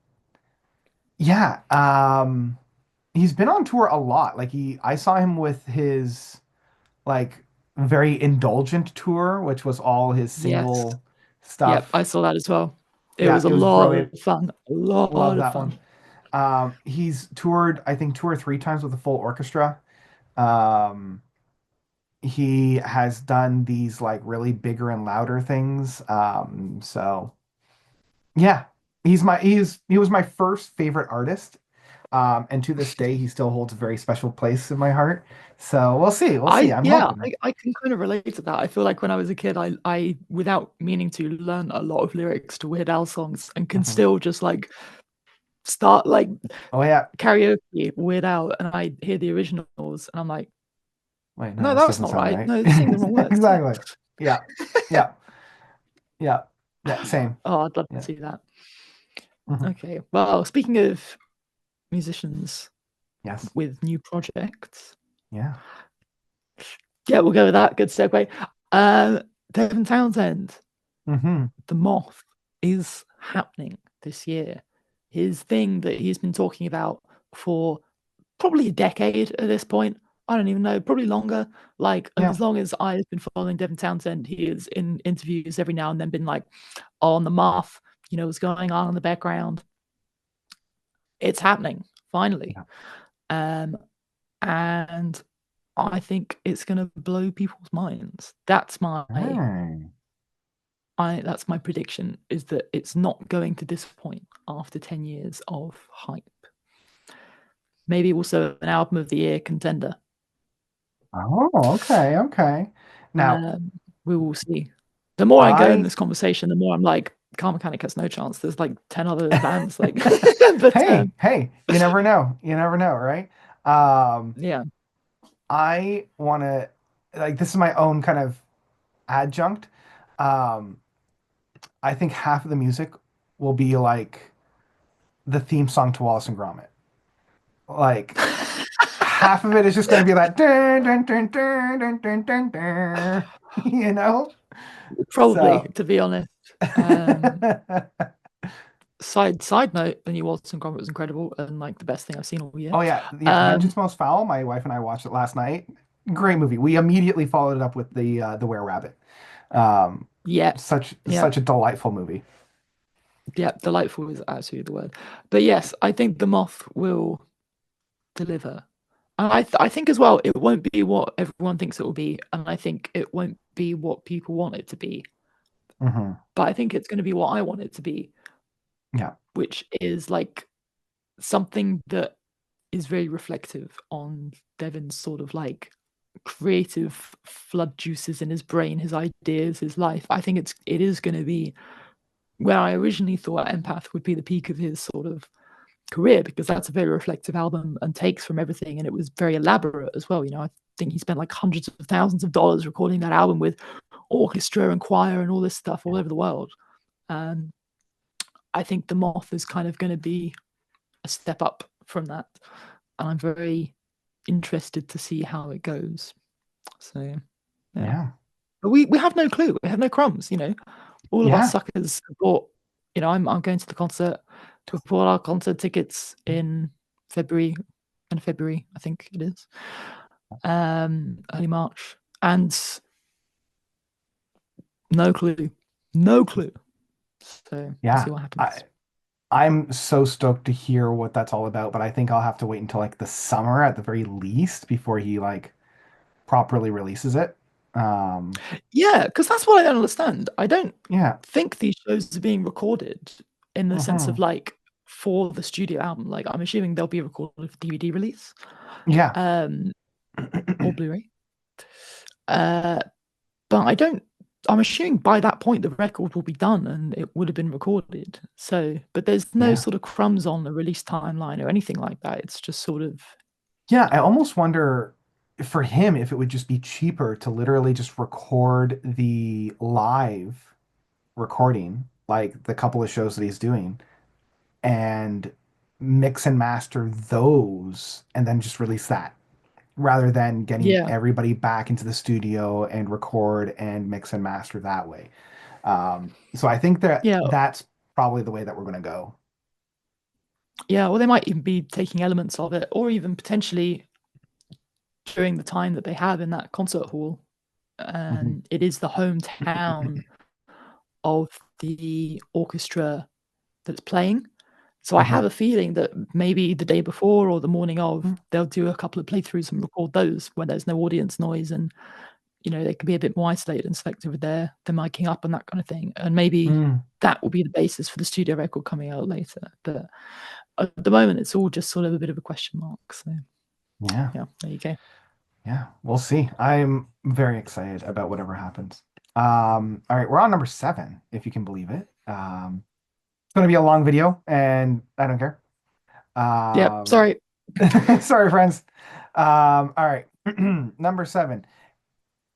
S1: yeah. He's been on tour a lot. I saw him with his like very indulgent tour, which was all his
S2: Yes.
S1: single
S2: Yep, I
S1: stuff.
S2: saw that as well. It
S1: Yeah,
S2: was a
S1: it was
S2: lot
S1: brilliant.
S2: of fun. A
S1: Love
S2: lot of
S1: that one.
S2: fun.
S1: He's toured, I think, two or three times with a full orchestra. Um, he has done these like really bigger and louder things. So yeah, he was my first favorite artist. And to this day, he still holds a very special place in my heart. So we'll see. We'll see.
S2: I
S1: I'm
S2: Yeah,
S1: hoping.
S2: I can kind of relate to that. I feel like when I was a kid, I without meaning to learn a lot of lyrics to Weird Al songs and can
S1: Mhm.
S2: still just like start like
S1: Oh yeah.
S2: karaoke Weird Al and I hear the originals and I'm like,
S1: Wait, no,
S2: no,
S1: this
S2: that's
S1: doesn't
S2: not
S1: sound
S2: right.
S1: right.
S2: No, sing the wrong words.
S1: Exactly. Yeah. Yeah. Yeah. Yeah. Same.
S2: Oh, I'd love to
S1: Yeah.
S2: see that.
S1: Mhm.
S2: Okay. Well, speaking of musicians
S1: Yes.
S2: with new projects,
S1: Yeah.
S2: yeah, we'll go with that. Good segue. Devin Townsend,
S1: Hmm.
S2: The Moth, is happening this year. His thing that he's been talking about for probably a decade at this point. I don't even know, probably longer. Like
S1: Yeah.
S2: as long as I've been following Devin Townsend, he is in interviews every now and then been like, oh, on the Moth, what's going on in the background. It's happening finally.
S1: Yeah.
S2: Um, and I think it's going to blow people's minds.
S1: Mm.
S2: That's my prediction is that it's not going to disappoint after 10 years of hype. Maybe also an album of the year contender.
S1: Oh, okay. Okay. Now,
S2: Um, we will see. The more I go in
S1: I
S2: this conversation, the more I'm like, Car Mechanic has no chance. There's like 10 other bands, like, but
S1: hey, you never know. You never know, right? Um,
S2: yeah.
S1: I want to this is my own kind of adjunct. Um, I think half of the music will be like the theme song to Wallace and Gromit. Like half of it is just going to be that dun, dun, dun, dun, dun, dun, dun, dun, you know?
S2: Probably,
S1: So
S2: to be honest. Um, side note, the new Waltz and Gromit was incredible and like the best thing I've seen all year.
S1: Oh yeah,
S2: Um,
S1: Vengeance Most Foul. My wife and I watched it last night. Great movie. We immediately followed it up with the Were Rabbit. Um,
S2: yeah, yeah,
S1: such a delightful movie.
S2: yeah. Delightful is absolutely the word. But yes, I think the Moth will deliver. And I think as well, it won't be what everyone thinks it will be, and I think it won't be what people want it to be.
S1: Hmm.
S2: But I think it's going to be what I want it to be,
S1: Yeah,
S2: which is like something that is very reflective on Devin's sort of like creative flood juices in his brain, his ideas, his life. I think it is going to be where I originally thought Empath would be the peak of his sort of career because that's a very reflective album and takes from everything, and it was very elaborate as well. I think he spent like hundreds of thousands of dollars recording that album with orchestra and choir and all this stuff all over the world. Um, I think The Moth is kind of going to be a step up from that, and I'm very interested to see how it goes. So yeah,
S1: yeah,
S2: but we have no clue. We have no crumbs. All of us
S1: yeah.
S2: suckers have bought. I'm going to the concert. To bought our concert tickets in February, end of February, I think it is. Early March, and no clue, no clue. So we'll
S1: Yeah.
S2: see what happens.
S1: I'm so stoked to hear what that's all about, but I think I'll have to wait until like the summer at the very least before he like properly releases it. Um,
S2: Yeah, because that's what I don't understand. I don't
S1: yeah.
S2: think these shows are being recorded in the sense of
S1: Hmm.
S2: like for the studio album. Like I'm assuming they'll be recorded for DVD release,
S1: Yeah.
S2: um, or Blu-ray. Uh, but I don't. I'm assuming by that point the record will be done and it would have been recorded. So, but there's no
S1: Yeah.
S2: sort of crumbs on the release timeline or anything like that. It's just sort of
S1: Yeah, I almost wonder for him if it would just be cheaper to literally just record the live recording, like the couple of shows that he's doing, and mix and master those and then just release that rather than getting
S2: Yeah,
S1: everybody back into the studio and record and mix and master that way. So I think that
S2: yeah,
S1: that's probably the way that we're going to go.
S2: yeah. Or they might even be taking elements of it, or even potentially during the time that they have in that concert hall.
S1: Mhm.
S2: And it is the hometown of the orchestra that's playing. So I have
S1: Mhm.
S2: a feeling that maybe the day before or the morning of, they'll do a couple of playthroughs and record those where there's no audience noise, and they can be a bit more isolated and selective with their miking up and that kind of thing. And maybe
S1: Mm.
S2: that will be the basis for the studio record coming out later. But at the moment, it's all just sort of a bit of a question mark. So
S1: Yeah.
S2: yeah, there you go.
S1: Yeah. We'll see. I'm very excited about whatever happens. All right, we're on number 7, if you can believe it. It's going to be a long video, and I don't care.
S2: Yeah,
S1: Um,
S2: sorry.
S1: sorry, friends. All right. Number 7.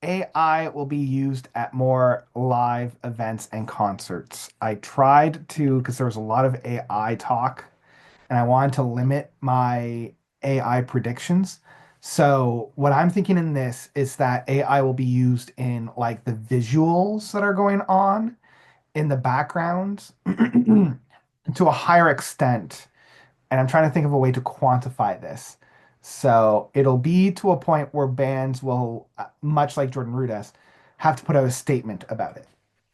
S1: AI will be used at more live events and concerts. I tried to, because there was a lot of AI talk, and I wanted to limit my AI predictions. So, what I'm thinking in this is that AI will be used in like the visuals that are going on in the background to a higher extent, and I'm trying to think of a way to quantify this. So it'll be to a point where bands will, much like Jordan Rudess, have to put out a statement about it.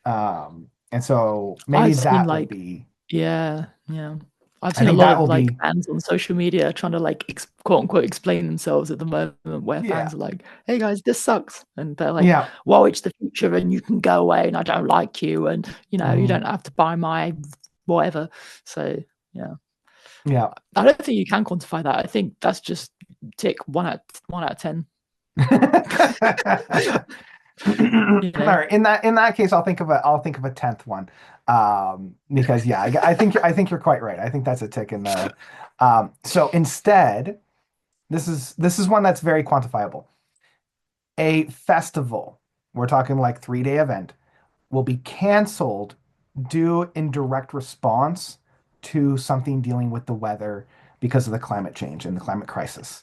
S1: And so maybe
S2: I've seen
S1: that will
S2: like,
S1: be,
S2: yeah, yeah. I've
S1: I
S2: seen a
S1: think
S2: lot
S1: that
S2: of
S1: will
S2: like
S1: be,
S2: bands on social media trying to like quote unquote explain themselves at the moment, where
S1: yeah,
S2: fans are like, "Hey guys, this sucks," and they're like,
S1: yeah,
S2: "Well, it's the future, and you can go away, and I don't like you, and you
S1: mhm,
S2: don't have to buy my whatever." So yeah,
S1: yeah.
S2: I don't think you can quantify that. I think that's just tick one out of 10.
S1: All
S2: You know,
S1: right. In that case, I'll think of a 10th one. Because yeah, I think you're quite right. I think that's a tick in the. So instead, this is one that's very quantifiable. A festival, we're talking like 3-day event, will be canceled due in direct response to something dealing with the weather because of the climate change and the climate crisis.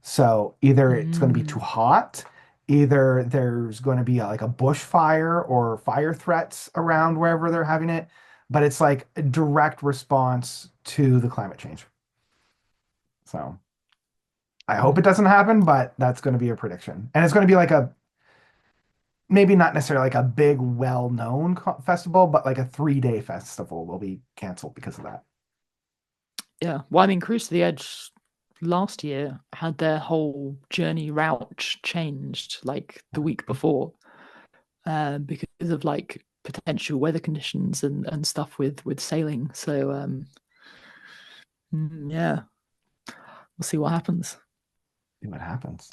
S1: So either it's going to be too
S2: mm,
S1: hot, either there's going to be like a bushfire or fire threats around wherever they're having it, but it's like a direct response to the climate change. So I hope it
S2: mm.
S1: doesn't happen, but that's going to be a prediction. And it's going to be like a maybe not necessarily like a big, well-known festival, but like a 3-day festival will be canceled because of that.
S2: Yeah. Well, I mean, Cruise to the Edge last year had their whole journey route changed like the week before, because of like potential weather conditions and stuff with sailing. So yeah, we'll see what happens.
S1: See what happens.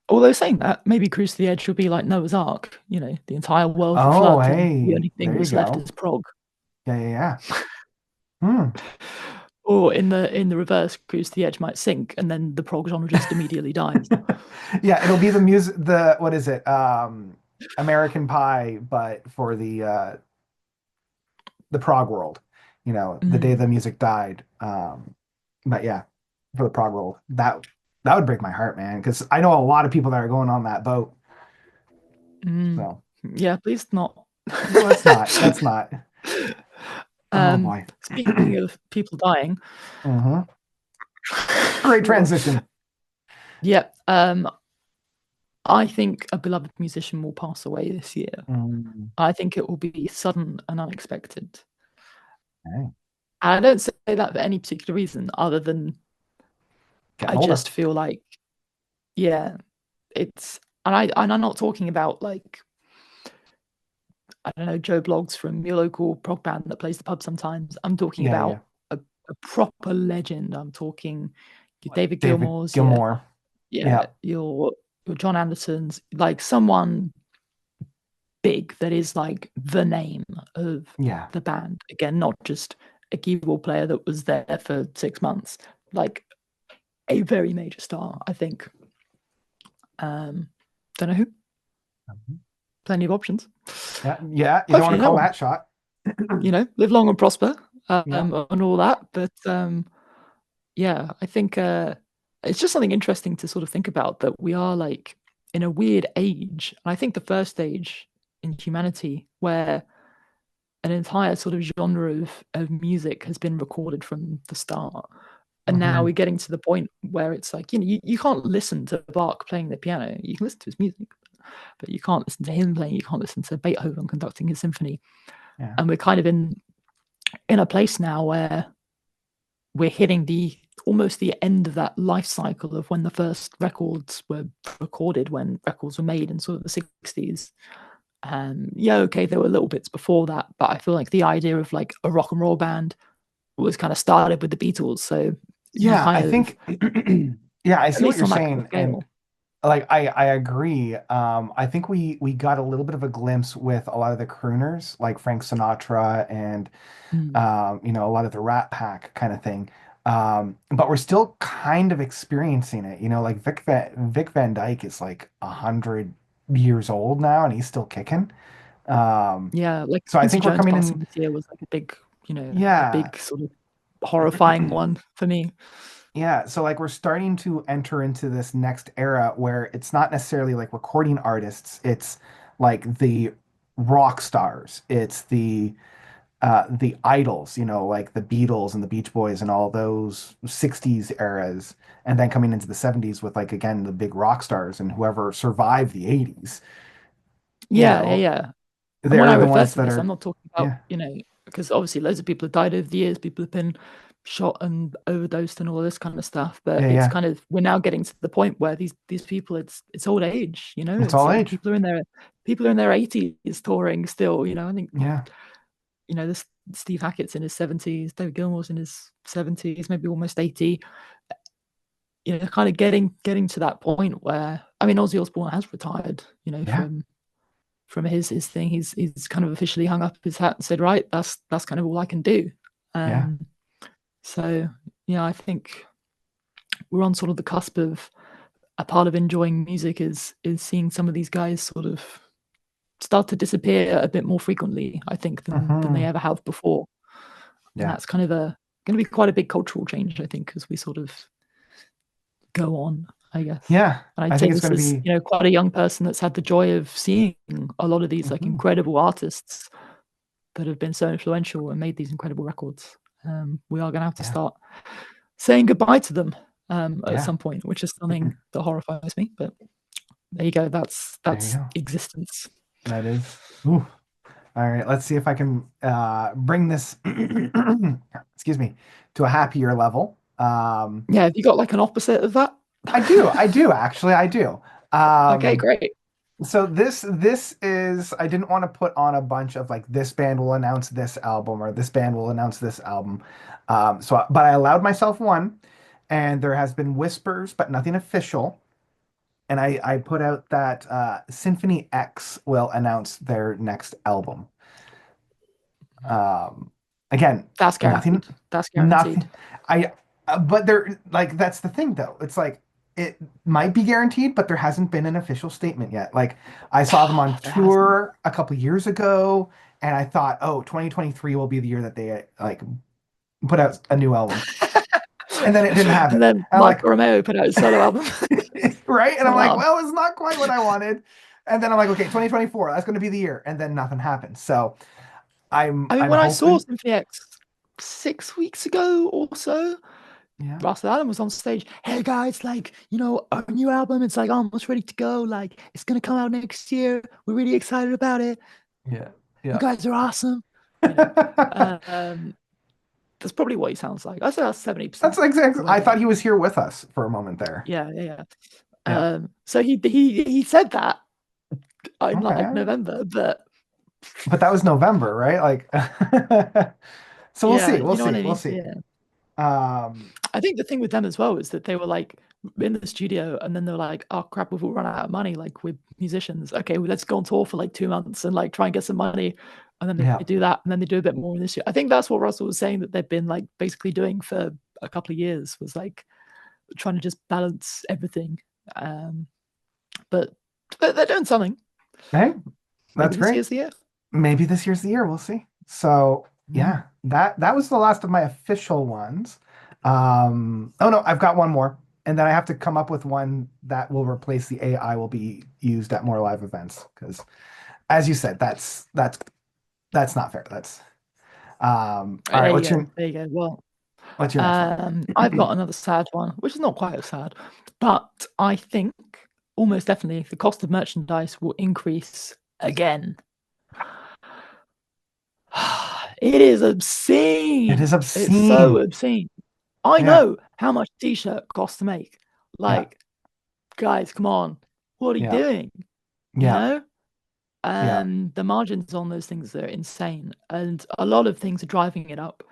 S2: Although saying that, maybe Cruise to the Edge will be like Noah's Ark. The entire world will
S1: Oh,
S2: flood, and the
S1: hey,
S2: only thing
S1: there you
S2: that's left is
S1: go.
S2: Prog.
S1: Yeah, yeah, yeah. Hmm.
S2: Or in the reverse, Cruise to the Edge might sink, and then the prog genre just immediately dies.
S1: Yeah, it'll be the music, the what is it? American Pie, but for the prog world. The day
S2: Mm,
S1: the music died. But yeah, for the prog world, that would break my heart, man, because I know a lot of people that are going on that boat.
S2: mm.
S1: So
S2: Yeah, please not.
S1: let's not. Let's not. Oh boy.
S2: Speaking of people dying,
S1: Hmm. Great transition.
S2: yeah, I think a beloved musician will pass away this year.
S1: Mm,
S2: I think it will be sudden and unexpected.
S1: okay.
S2: I don't say that for any particular reason other than
S1: Getting
S2: I
S1: older.
S2: just feel like, yeah, and I'm not talking about like, I don't know, Joe Bloggs from your local prog band that plays the pub sometimes. I'm talking
S1: Yeah, yeah.
S2: about a proper legend. I'm talking your David
S1: David
S2: Gilmour's,
S1: Gilmore.
S2: yeah,
S1: Yeah,
S2: your John Anderson's, like someone big that is like the name of
S1: yeah.
S2: the band. Again, not just a keyboard player that was there for 6 months. Like a very major star, I think. Don't know who.
S1: Mhm.
S2: Plenty of options.
S1: Yeah, yeah. You don't want
S2: Hopefully,
S1: to
S2: no
S1: call
S2: one.
S1: that shot.
S2: Live long and prosper,
S1: Yeah.
S2: and all that. But yeah, I think it's just something interesting to sort of think about that we are like in a weird age. And I think the first age in humanity where an entire sort of genre of music has been recorded from the start. And now
S1: Hmm.
S2: we're getting to the point where it's like, you can't listen to Bach playing the piano. You can listen to his music, but you can't listen to him playing. You can't listen to Beethoven conducting his symphony.
S1: Yeah.
S2: And we're kind of in a place now where we're hitting the almost the end of that life cycle of when the first records were recorded, when records were made in sort of the 60s. Yeah, okay, there were little bits before that, but I feel like the idea of like a rock and roll band was kind of started with the Beatles. So you
S1: Yeah,
S2: kind
S1: I
S2: of,
S1: think yeah, I
S2: at
S1: see what
S2: least
S1: you're
S2: on that kind of
S1: saying. And
S2: scale.
S1: like I agree. I think we got a little bit of a glimpse with a lot of the crooners, like Frank Sinatra and
S2: Mm.
S1: a lot of the Rat Pack kind of thing. But we're still kind of experiencing it. Like Vic Van Dyke is like 100 years old now, and he's still kicking. Um,
S2: Yeah, like
S1: so I
S2: Quincy
S1: think we're
S2: Jones
S1: coming
S2: passing
S1: in.
S2: this year was like a
S1: Yeah.
S2: big sort of horrifying one for me.
S1: Yeah, so like we're starting to enter into this next era where it's not necessarily like recording artists, it's like the rock stars. It's the idols, like the Beatles and the Beach Boys and all those 60s eras, and then coming into the 70s with like again the big rock stars and whoever survived the 80s, you
S2: Yeah, yeah,
S1: know,
S2: yeah. And when I
S1: they're the
S2: refer
S1: ones
S2: to
S1: that
S2: this, I'm
S1: are
S2: not talking about,
S1: yeah,
S2: because obviously loads of people have died over the years, people have been shot and overdosed and all this kind of stuff. But
S1: yeah,
S2: it's
S1: yeah.
S2: kind of we're now getting to the point where these people, it's old age,
S1: It's
S2: it's
S1: all
S2: like
S1: age.
S2: people are in their 80s touring still, I think,
S1: Yeah,
S2: this Steve Hackett's in his 70s, David Gilmour's in his 70s, maybe almost 80. Kind of getting to that point where I mean Ozzy Osbourne has retired,
S1: yeah,
S2: from his thing. He's kind of officially hung up his hat and said, right, that's kind of all I can do.
S1: yeah,
S2: Um, so yeah, I think we're on sort of the cusp of a part of enjoying music is seeing some of these guys sort of start to disappear a bit more frequently, I think, than they
S1: hmm
S2: ever have before. And
S1: yeah,
S2: that's kind of a going to be quite a big cultural change, I think, as we sort of go on, I guess.
S1: yeah.
S2: And
S1: I
S2: I'd say
S1: think it's
S2: this
S1: going to
S2: is,
S1: be.
S2: quite a young person that's had the joy of seeing a lot of these like
S1: Mhm.
S2: incredible artists that have been so influential and made these incredible records. We are going to have to
S1: Yeah,
S2: start saying goodbye to them at
S1: yeah.
S2: some point, which is something that horrifies me. But there you go.
S1: There you
S2: That's
S1: go.
S2: existence.
S1: That is. Ooh. All right. Let's see if I can bring this, excuse me, to a happier level.
S2: Yeah, have you got like an opposite of that?
S1: I do actually, I do.
S2: Okay,
S1: Um,
S2: great.
S1: so this is I didn't want to put on a bunch of like this band will announce this album or this band will announce this album. But I allowed myself one, and there has been whispers, but nothing official. And I put out that Symphony X will announce their next album. Um, again,
S2: That's
S1: nothing,
S2: guaranteed. That's guaranteed.
S1: nothing. I, but there, like, that's the thing though. It's like, it might be guaranteed, but there hasn't been an official statement yet. Like, I saw them on
S2: There hasn't.
S1: tour a couple years ago, and I thought, oh, 2023 will be the year that they like put out a new album. And then it didn't
S2: And
S1: happen.
S2: then
S1: And I'm
S2: Mike
S1: like,
S2: Romeo put out his solo album.
S1: right? And I'm like,
S2: Alarm.
S1: well, it's not quite what I wanted. And then I'm like, okay, 2024, that's going to be the year. And then nothing happened. So I'm
S2: I mean,
S1: I'm
S2: when I saw
S1: hoping,
S2: Symphony X 6 weeks ago or so,
S1: yeah.
S2: Russell Allen was on stage. Hey guys, like, our new album, it's like almost ready to go. Like, it's gonna come out next year. We're really excited about it.
S1: Yeah.
S2: You
S1: Yeah.
S2: guys are awesome. You know, um, that's probably what he sounds like. I say that's 70%
S1: That's exactly.
S2: of what
S1: I
S2: he
S1: thought
S2: sounds.
S1: he was here with us for a moment there.
S2: Yeah, yeah, yeah.
S1: Yeah.
S2: So he said that in like
S1: Okay.
S2: November, but
S1: But that was November, right? Like, so we'll
S2: yeah,
S1: see. We'll
S2: you know what
S1: see.
S2: I
S1: We'll
S2: mean?
S1: see.
S2: Yeah.
S1: Um,
S2: I think the thing with them as well is that they were like in the studio and then they were like, oh crap, we've all run out of money. Like we're musicians. Okay, well, let's go on tour for like 2 months and like try and get some money. And then they
S1: yeah.
S2: do that and then they do a bit more in this year. I think that's what Russell was saying that they've been like basically doing for a couple of years was like trying to just balance everything. Um, but they're doing something.
S1: Hey,
S2: Maybe
S1: that's
S2: this
S1: great.
S2: year's the year.
S1: Maybe this year's the year. We'll see. So
S2: Mm.
S1: yeah, that was the last of my official ones. Oh no, I've got one more, and then I have to come up with one that will replace the AI will be used at more live events. Because as you said, that's not fair. That's all right.
S2: There you go. There you go. Well,
S1: What's your next one?
S2: I've got another sad one, which is not quite as sad, but I think almost definitely the cost of merchandise will increase again. It is
S1: It
S2: obscene.
S1: is
S2: It's so
S1: obscene.
S2: obscene. I
S1: Yeah,
S2: know how much a t-shirt costs to make.
S1: yeah,
S2: Like, guys, come on. What are you
S1: yeah,
S2: doing? You
S1: yeah,
S2: know?
S1: yeah,
S2: The margins on those things are insane. And a lot of things are driving it up,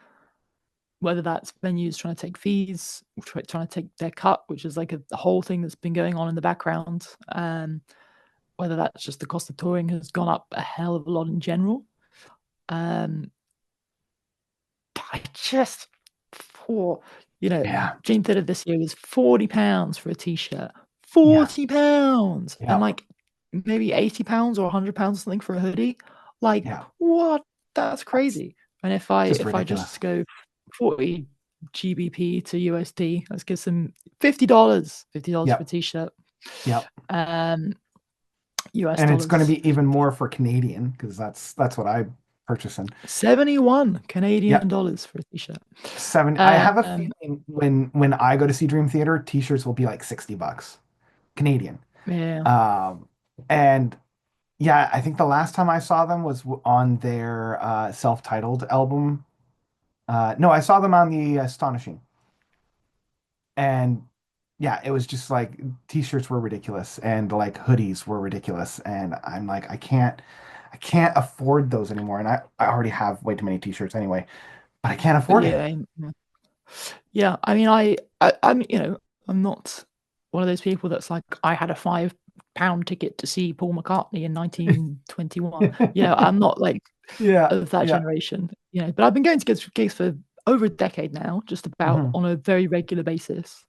S2: whether that's venues trying to take fees, trying to take their cut, which is like a whole thing that's been going on in the background. Whether that's just the cost of touring has gone up a hell of a lot in general. Um, I just for
S1: yeah,
S2: Dream Theater this year was £40 for a t-shirt.
S1: yeah,
S2: £40 and
S1: yeah,
S2: like maybe £80 or £100 something for a hoodie. Like
S1: yeah.
S2: what? That's
S1: That's
S2: crazy. And if I
S1: just
S2: if I
S1: ridiculous.
S2: just go 40 GBP to USD, let's give some $50 for a
S1: Yep,
S2: t-shirt.
S1: yep.
S2: Um US
S1: And it's going to
S2: dollars.
S1: be even more for Canadian because that's what I'm purchasing.
S2: 71 Canadian
S1: Yep,
S2: dollars for a t-shirt.
S1: seven. I have a
S2: Um
S1: feeling when I go to see Dream Theater, t-shirts will be like $60 Canadian.
S2: yeah.
S1: Um, and yeah, I think the last time I saw them was on their self-titled album. No, I saw them on the Astonishing, and yeah, it was just like t-shirts were ridiculous and like hoodies were ridiculous, and I'm like, I can't afford those anymore, and I already have way too many t-shirts anyway, but I can't afford it.
S2: Yeah. Yeah, I mean, I'm, I'm not one of those people that's like, I had a £5 ticket to see Paul McCartney in 1921. I'm not like
S1: Yeah,
S2: of that
S1: yeah.
S2: generation, but I've been going to gigs for over a decade now, just about
S1: Hmm.
S2: on a very regular basis.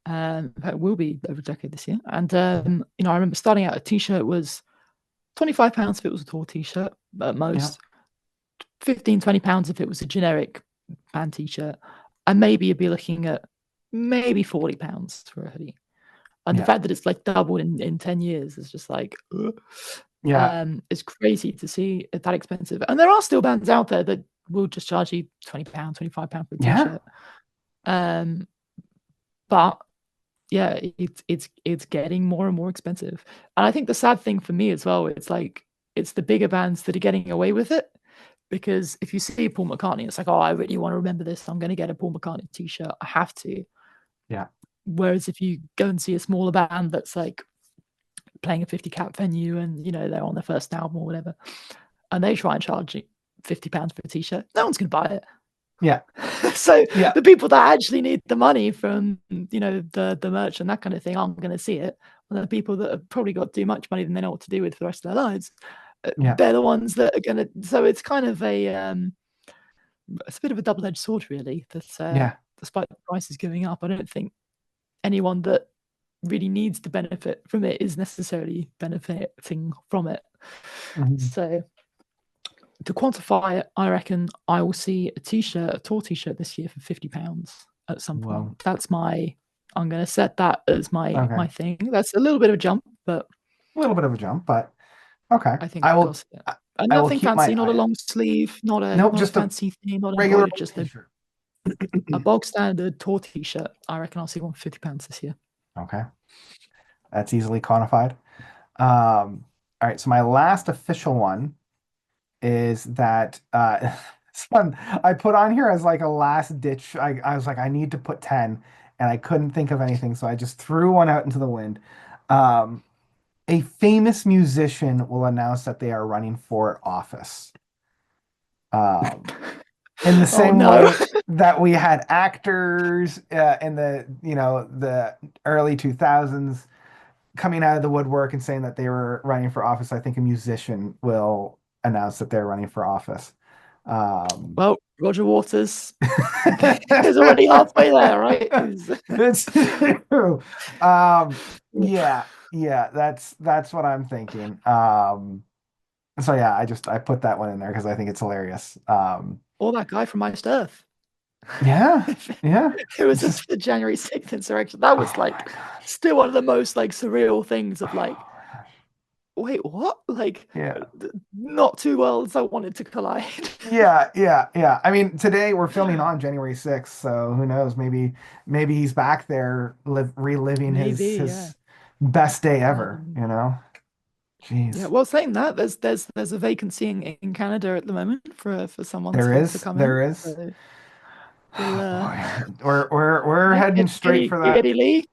S2: In fact, it will be over a decade this year. And, I remember starting out, a t-shirt was £25 if it was a tour t-shirt at
S1: Yeah,
S2: most, 15, £20 if it was a generic band t-shirt, and maybe you'd be looking at maybe £40 for a hoodie. And the
S1: yeah,
S2: fact that it's like doubled in 10 years is just like
S1: yeah.
S2: it's crazy to see it that expensive. And there are still bands out there that will just charge you £20, £25 for a
S1: Yeah.
S2: t-shirt. Um, but yeah, it's getting more and more expensive. And I think the sad thing for me as well, it's like it's the bigger bands that are getting away with it. Because if you see Paul McCartney, it's like, oh, I really want to remember this. I'm going to get a Paul McCartney t-shirt. I have to.
S1: Yeah.
S2: Whereas if you go and see a smaller band that's like playing a 50 cap venue and they're on their first album or whatever, and they try and charge you £50 for a t-shirt, no one's going to buy it.
S1: Yeah.
S2: So
S1: Yeah.
S2: the people that actually need the money from the merch and that kind of thing aren't going to see it. And the people that have probably got too much money than they know what to do with for the rest of their lives,
S1: Yeah.
S2: they're the ones that are going to. So it's kind of it's a bit of a double-edged sword, really. That
S1: Yeah.
S2: despite the prices going up, I don't think anyone that really needs to benefit from it is necessarily benefiting from it.
S1: Mhm.
S2: So to quantify it, I reckon I will see a tour t-shirt this year for £50 at some point.
S1: Well,
S2: I'm going to set that as
S1: okay.
S2: my thing. That's a little bit of a jump, but
S1: A little bit of a jump, but okay.
S2: I think
S1: I
S2: I'll
S1: will
S2: see it. And
S1: I will
S2: nothing
S1: keep my
S2: fancy, not a
S1: eye out.
S2: long sleeve,
S1: Nope,
S2: not a
S1: just a
S2: fancy thing, not
S1: regular
S2: embroidered,
S1: old
S2: just
S1: t-shirt.
S2: a bog standard tour t-shirt. I reckon I'll see one for £50 this year.
S1: Okay. That's easily quantified. All right, so my last official one is that this one I put on here as like a last ditch. I was like, I need to put 10, and I couldn't think of anything, so I just threw one out into the wind. Um, a famous musician will announce that they are running for office. Um, in the
S2: Oh
S1: same
S2: no.
S1: way that we had actors in the early 2000s coming out of the woodwork and saying that they were running for office, I think a musician will announce that they're running for office. Um,
S2: Well, Roger Waters is already halfway there, right?
S1: it's true. Yeah, yeah, that's what I'm thinking. So yeah, I put that one in there because I think it's hilarious.
S2: Or that guy from Iced Earth.
S1: Yeah, yeah.
S2: It was
S1: It's just,
S2: the January 6th insurrection. That was
S1: oh my
S2: like
S1: God.
S2: still one of the most like surreal things of
S1: Oh
S2: like,
S1: my gosh.
S2: wait, what? Like,
S1: Yeah.
S2: not two worlds I wanted to collide.
S1: Yeah, yeah, yeah. I mean, today we're filming on January 6th, so who knows? Maybe he's back there reliving his
S2: Maybe, yeah.
S1: his best day ever,
S2: Um,
S1: you know?
S2: yeah.
S1: Jeez.
S2: Well, saying that, there's a vacancy in Canada at the moment for someone to come in.
S1: There is.
S2: So we'll
S1: Oh boy. We're
S2: yeah,
S1: heading straight for that.
S2: Geddy Lee,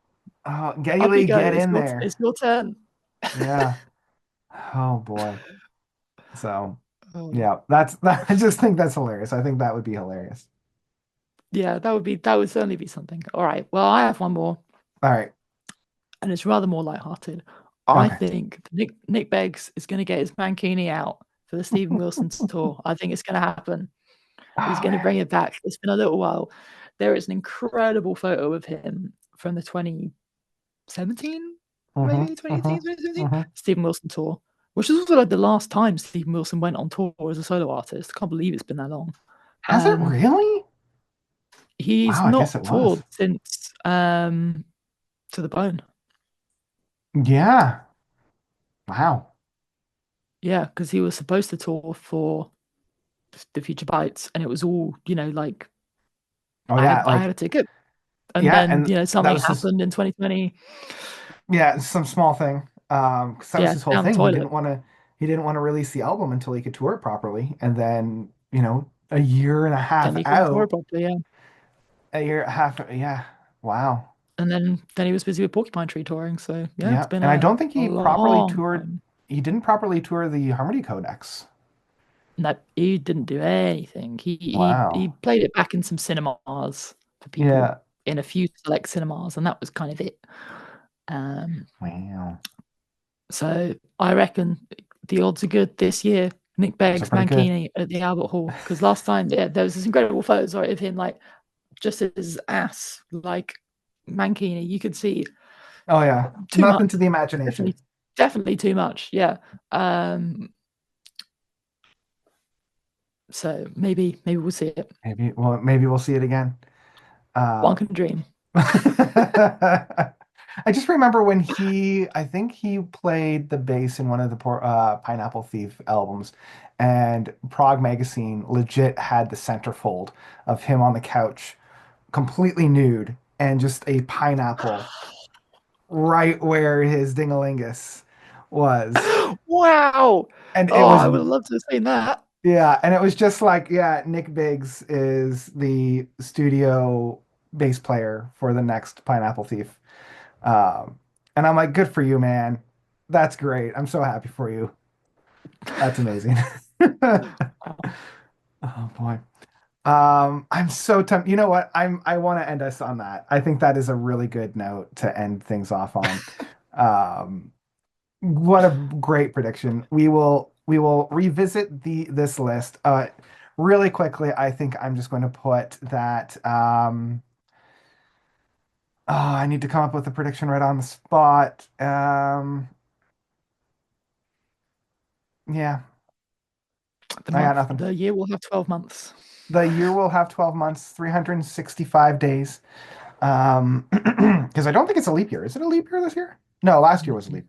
S1: Oh,
S2: up you
S1: Gailey,
S2: go.
S1: get in there.
S2: It's your turn.
S1: Yeah. Oh boy. So,
S2: Oh,
S1: yeah, that's that. I just think that's hilarious. I think that would be hilarious.
S2: yeah, that would certainly be something. All right. Well, I have one more,
S1: All right.
S2: and it's rather more lighthearted. I
S1: Okay.
S2: think Nick Beggs is going to get his mankini out for the Stephen Wilson tour. I think it's going to happen. He's
S1: Oh
S2: going to
S1: man.
S2: bring it back. It's been a little while. There is an incredible photo of him from the 2017,
S1: Mm-hmm.
S2: maybe 2018,
S1: Mm-hmm.
S2: 2017
S1: Mm-hmm.
S2: Stephen Wilson tour, which is also like the last time Stephen Wilson went on tour as a solo artist. I can't believe it's been that long.
S1: Has it
S2: Um,
S1: really?
S2: he's
S1: Wow, I
S2: not
S1: guess it
S2: toured
S1: was.
S2: since To the Bone.
S1: Yeah. Wow.
S2: Yeah, because he was supposed to tour for the Future Bites, and it was all like
S1: Oh yeah,
S2: I had
S1: like
S2: a ticket, and
S1: yeah,
S2: then
S1: and that
S2: something
S1: was just
S2: happened in 2020.
S1: yeah, some small thing. 'Cause that was
S2: Yeah,
S1: his whole
S2: down the
S1: thing.
S2: toilet.
S1: He didn't want to release the album until he could tour it properly. And then, a year and a half
S2: Then he couldn't tour
S1: out,
S2: it properly. Yeah,
S1: a year and a half, yeah. Wow.
S2: and then he was busy with Porcupine Tree touring. So yeah, it's
S1: Yeah.
S2: been
S1: And I don't think
S2: a long time.
S1: he didn't properly tour the Harmony Codex.
S2: No, he didn't do anything. He
S1: Wow.
S2: played it back in some cinemas for people
S1: Yeah.
S2: in a few select cinemas, and that was kind of it. Um,
S1: Wow.
S2: so I reckon the odds are good this year. Nick
S1: Those are
S2: Beggs,
S1: pretty good.
S2: Mankini at the Albert Hall. Because last time, yeah, there was this incredible photos right, of him like just his ass, like Mankini. You could see
S1: Oh yeah.
S2: too much.
S1: Nothing to the imagination.
S2: Definitely, definitely too much. Yeah. Um, so maybe we'll see it.
S1: Maybe we'll see it again.
S2: One
S1: Uh,
S2: can dream.
S1: I just remember when I think he played the bass in one of the Pineapple Thief albums, and Prog Magazine legit had the centerfold of him on the couch, completely nude, and just a pineapple right where his dingalingus was.
S2: Wow.
S1: And it
S2: Oh,
S1: was,
S2: I would have loved to have seen that.
S1: yeah, and it was just like, yeah, Nick Biggs is the studio bass player for the next Pineapple Thief. Um, and I'm like, good for you, man. That's great. I'm so happy for you. That's amazing.
S2: Wow.
S1: Oh boy. I'm so tempted. You know what? I want to end us on that. I think that is a really good note to end things off on. Um, what a great prediction. We will revisit this list. Really quickly, I think I'm just going to put that oh, I need to come up with a prediction right on the spot. Yeah, I got nothing.
S2: The year will have 12 months.
S1: The year will have 12 months, 365 days. Because I don't think it's a leap year. Is it a leap year this year? No, last year was a leap.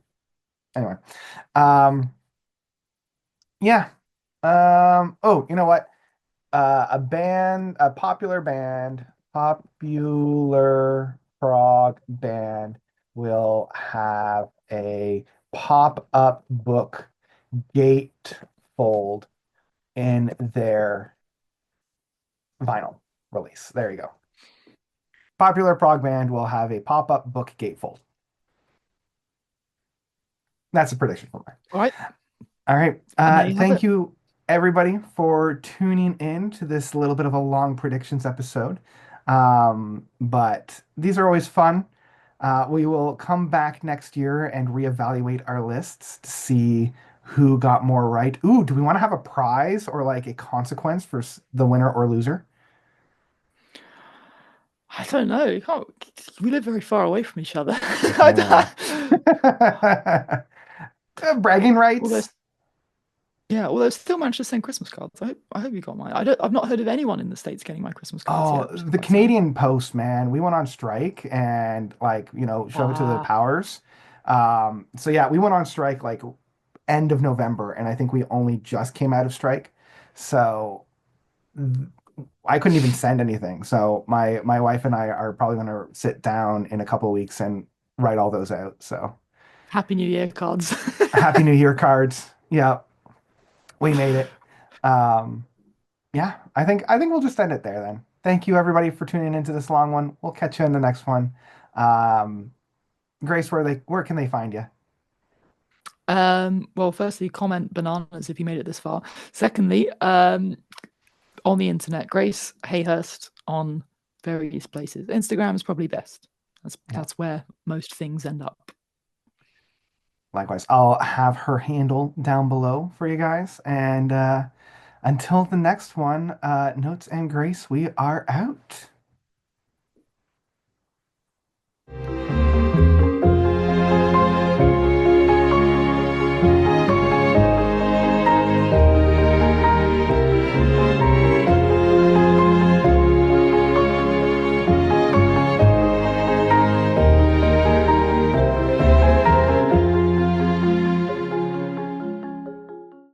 S1: Anyway. Um, yeah. Oh, you know what? A popular prog band will have a pop-up book gatefold in their vinyl release. There you go. Popular prog band will have a pop-up book gatefold. That's a prediction for me.
S2: All right.
S1: All right.
S2: And there you have
S1: Thank
S2: it.
S1: you, everybody, for tuning in to this little bit of a long predictions episode. But these are always fun. We will come back next year and reevaluate our lists to see who got more right. Ooh, do we want to have a prize or like a consequence for the winner or loser?
S2: I don't know. You can't, we live very far away from each other.
S1: Yeah. Bragging
S2: Although,
S1: rights.
S2: yeah, although still managed to send Christmas cards. I hope you got mine. I've not heard of anyone in the States getting my Christmas cards
S1: Oh,
S2: yet, which is
S1: the
S2: quite sad.
S1: Canadian Post, man. We went on strike and like, shove it to the
S2: Ah,
S1: powers. So yeah, we went on strike like end of November, and I think we only just came out of strike. So I couldn't even send anything. So my wife and I are probably going to sit down in a couple of weeks and write all those out. So
S2: Happy New Year cards.
S1: Happy New Year cards. Yeah, we made it. Um, yeah, I think we'll just end it there then. Thank you everybody for tuning into this long one. We'll catch you in the next one. Um, Grace, where can they find you?
S2: Well, firstly, comment bananas if you made it this far. Secondly, on the internet, Grace Hayhurst on various places. Instagram is probably best.
S1: Yeah,
S2: That's where most things end up.
S1: likewise. I'll have her handle down below for you guys. And until the next one, Notes and Grace, we are out.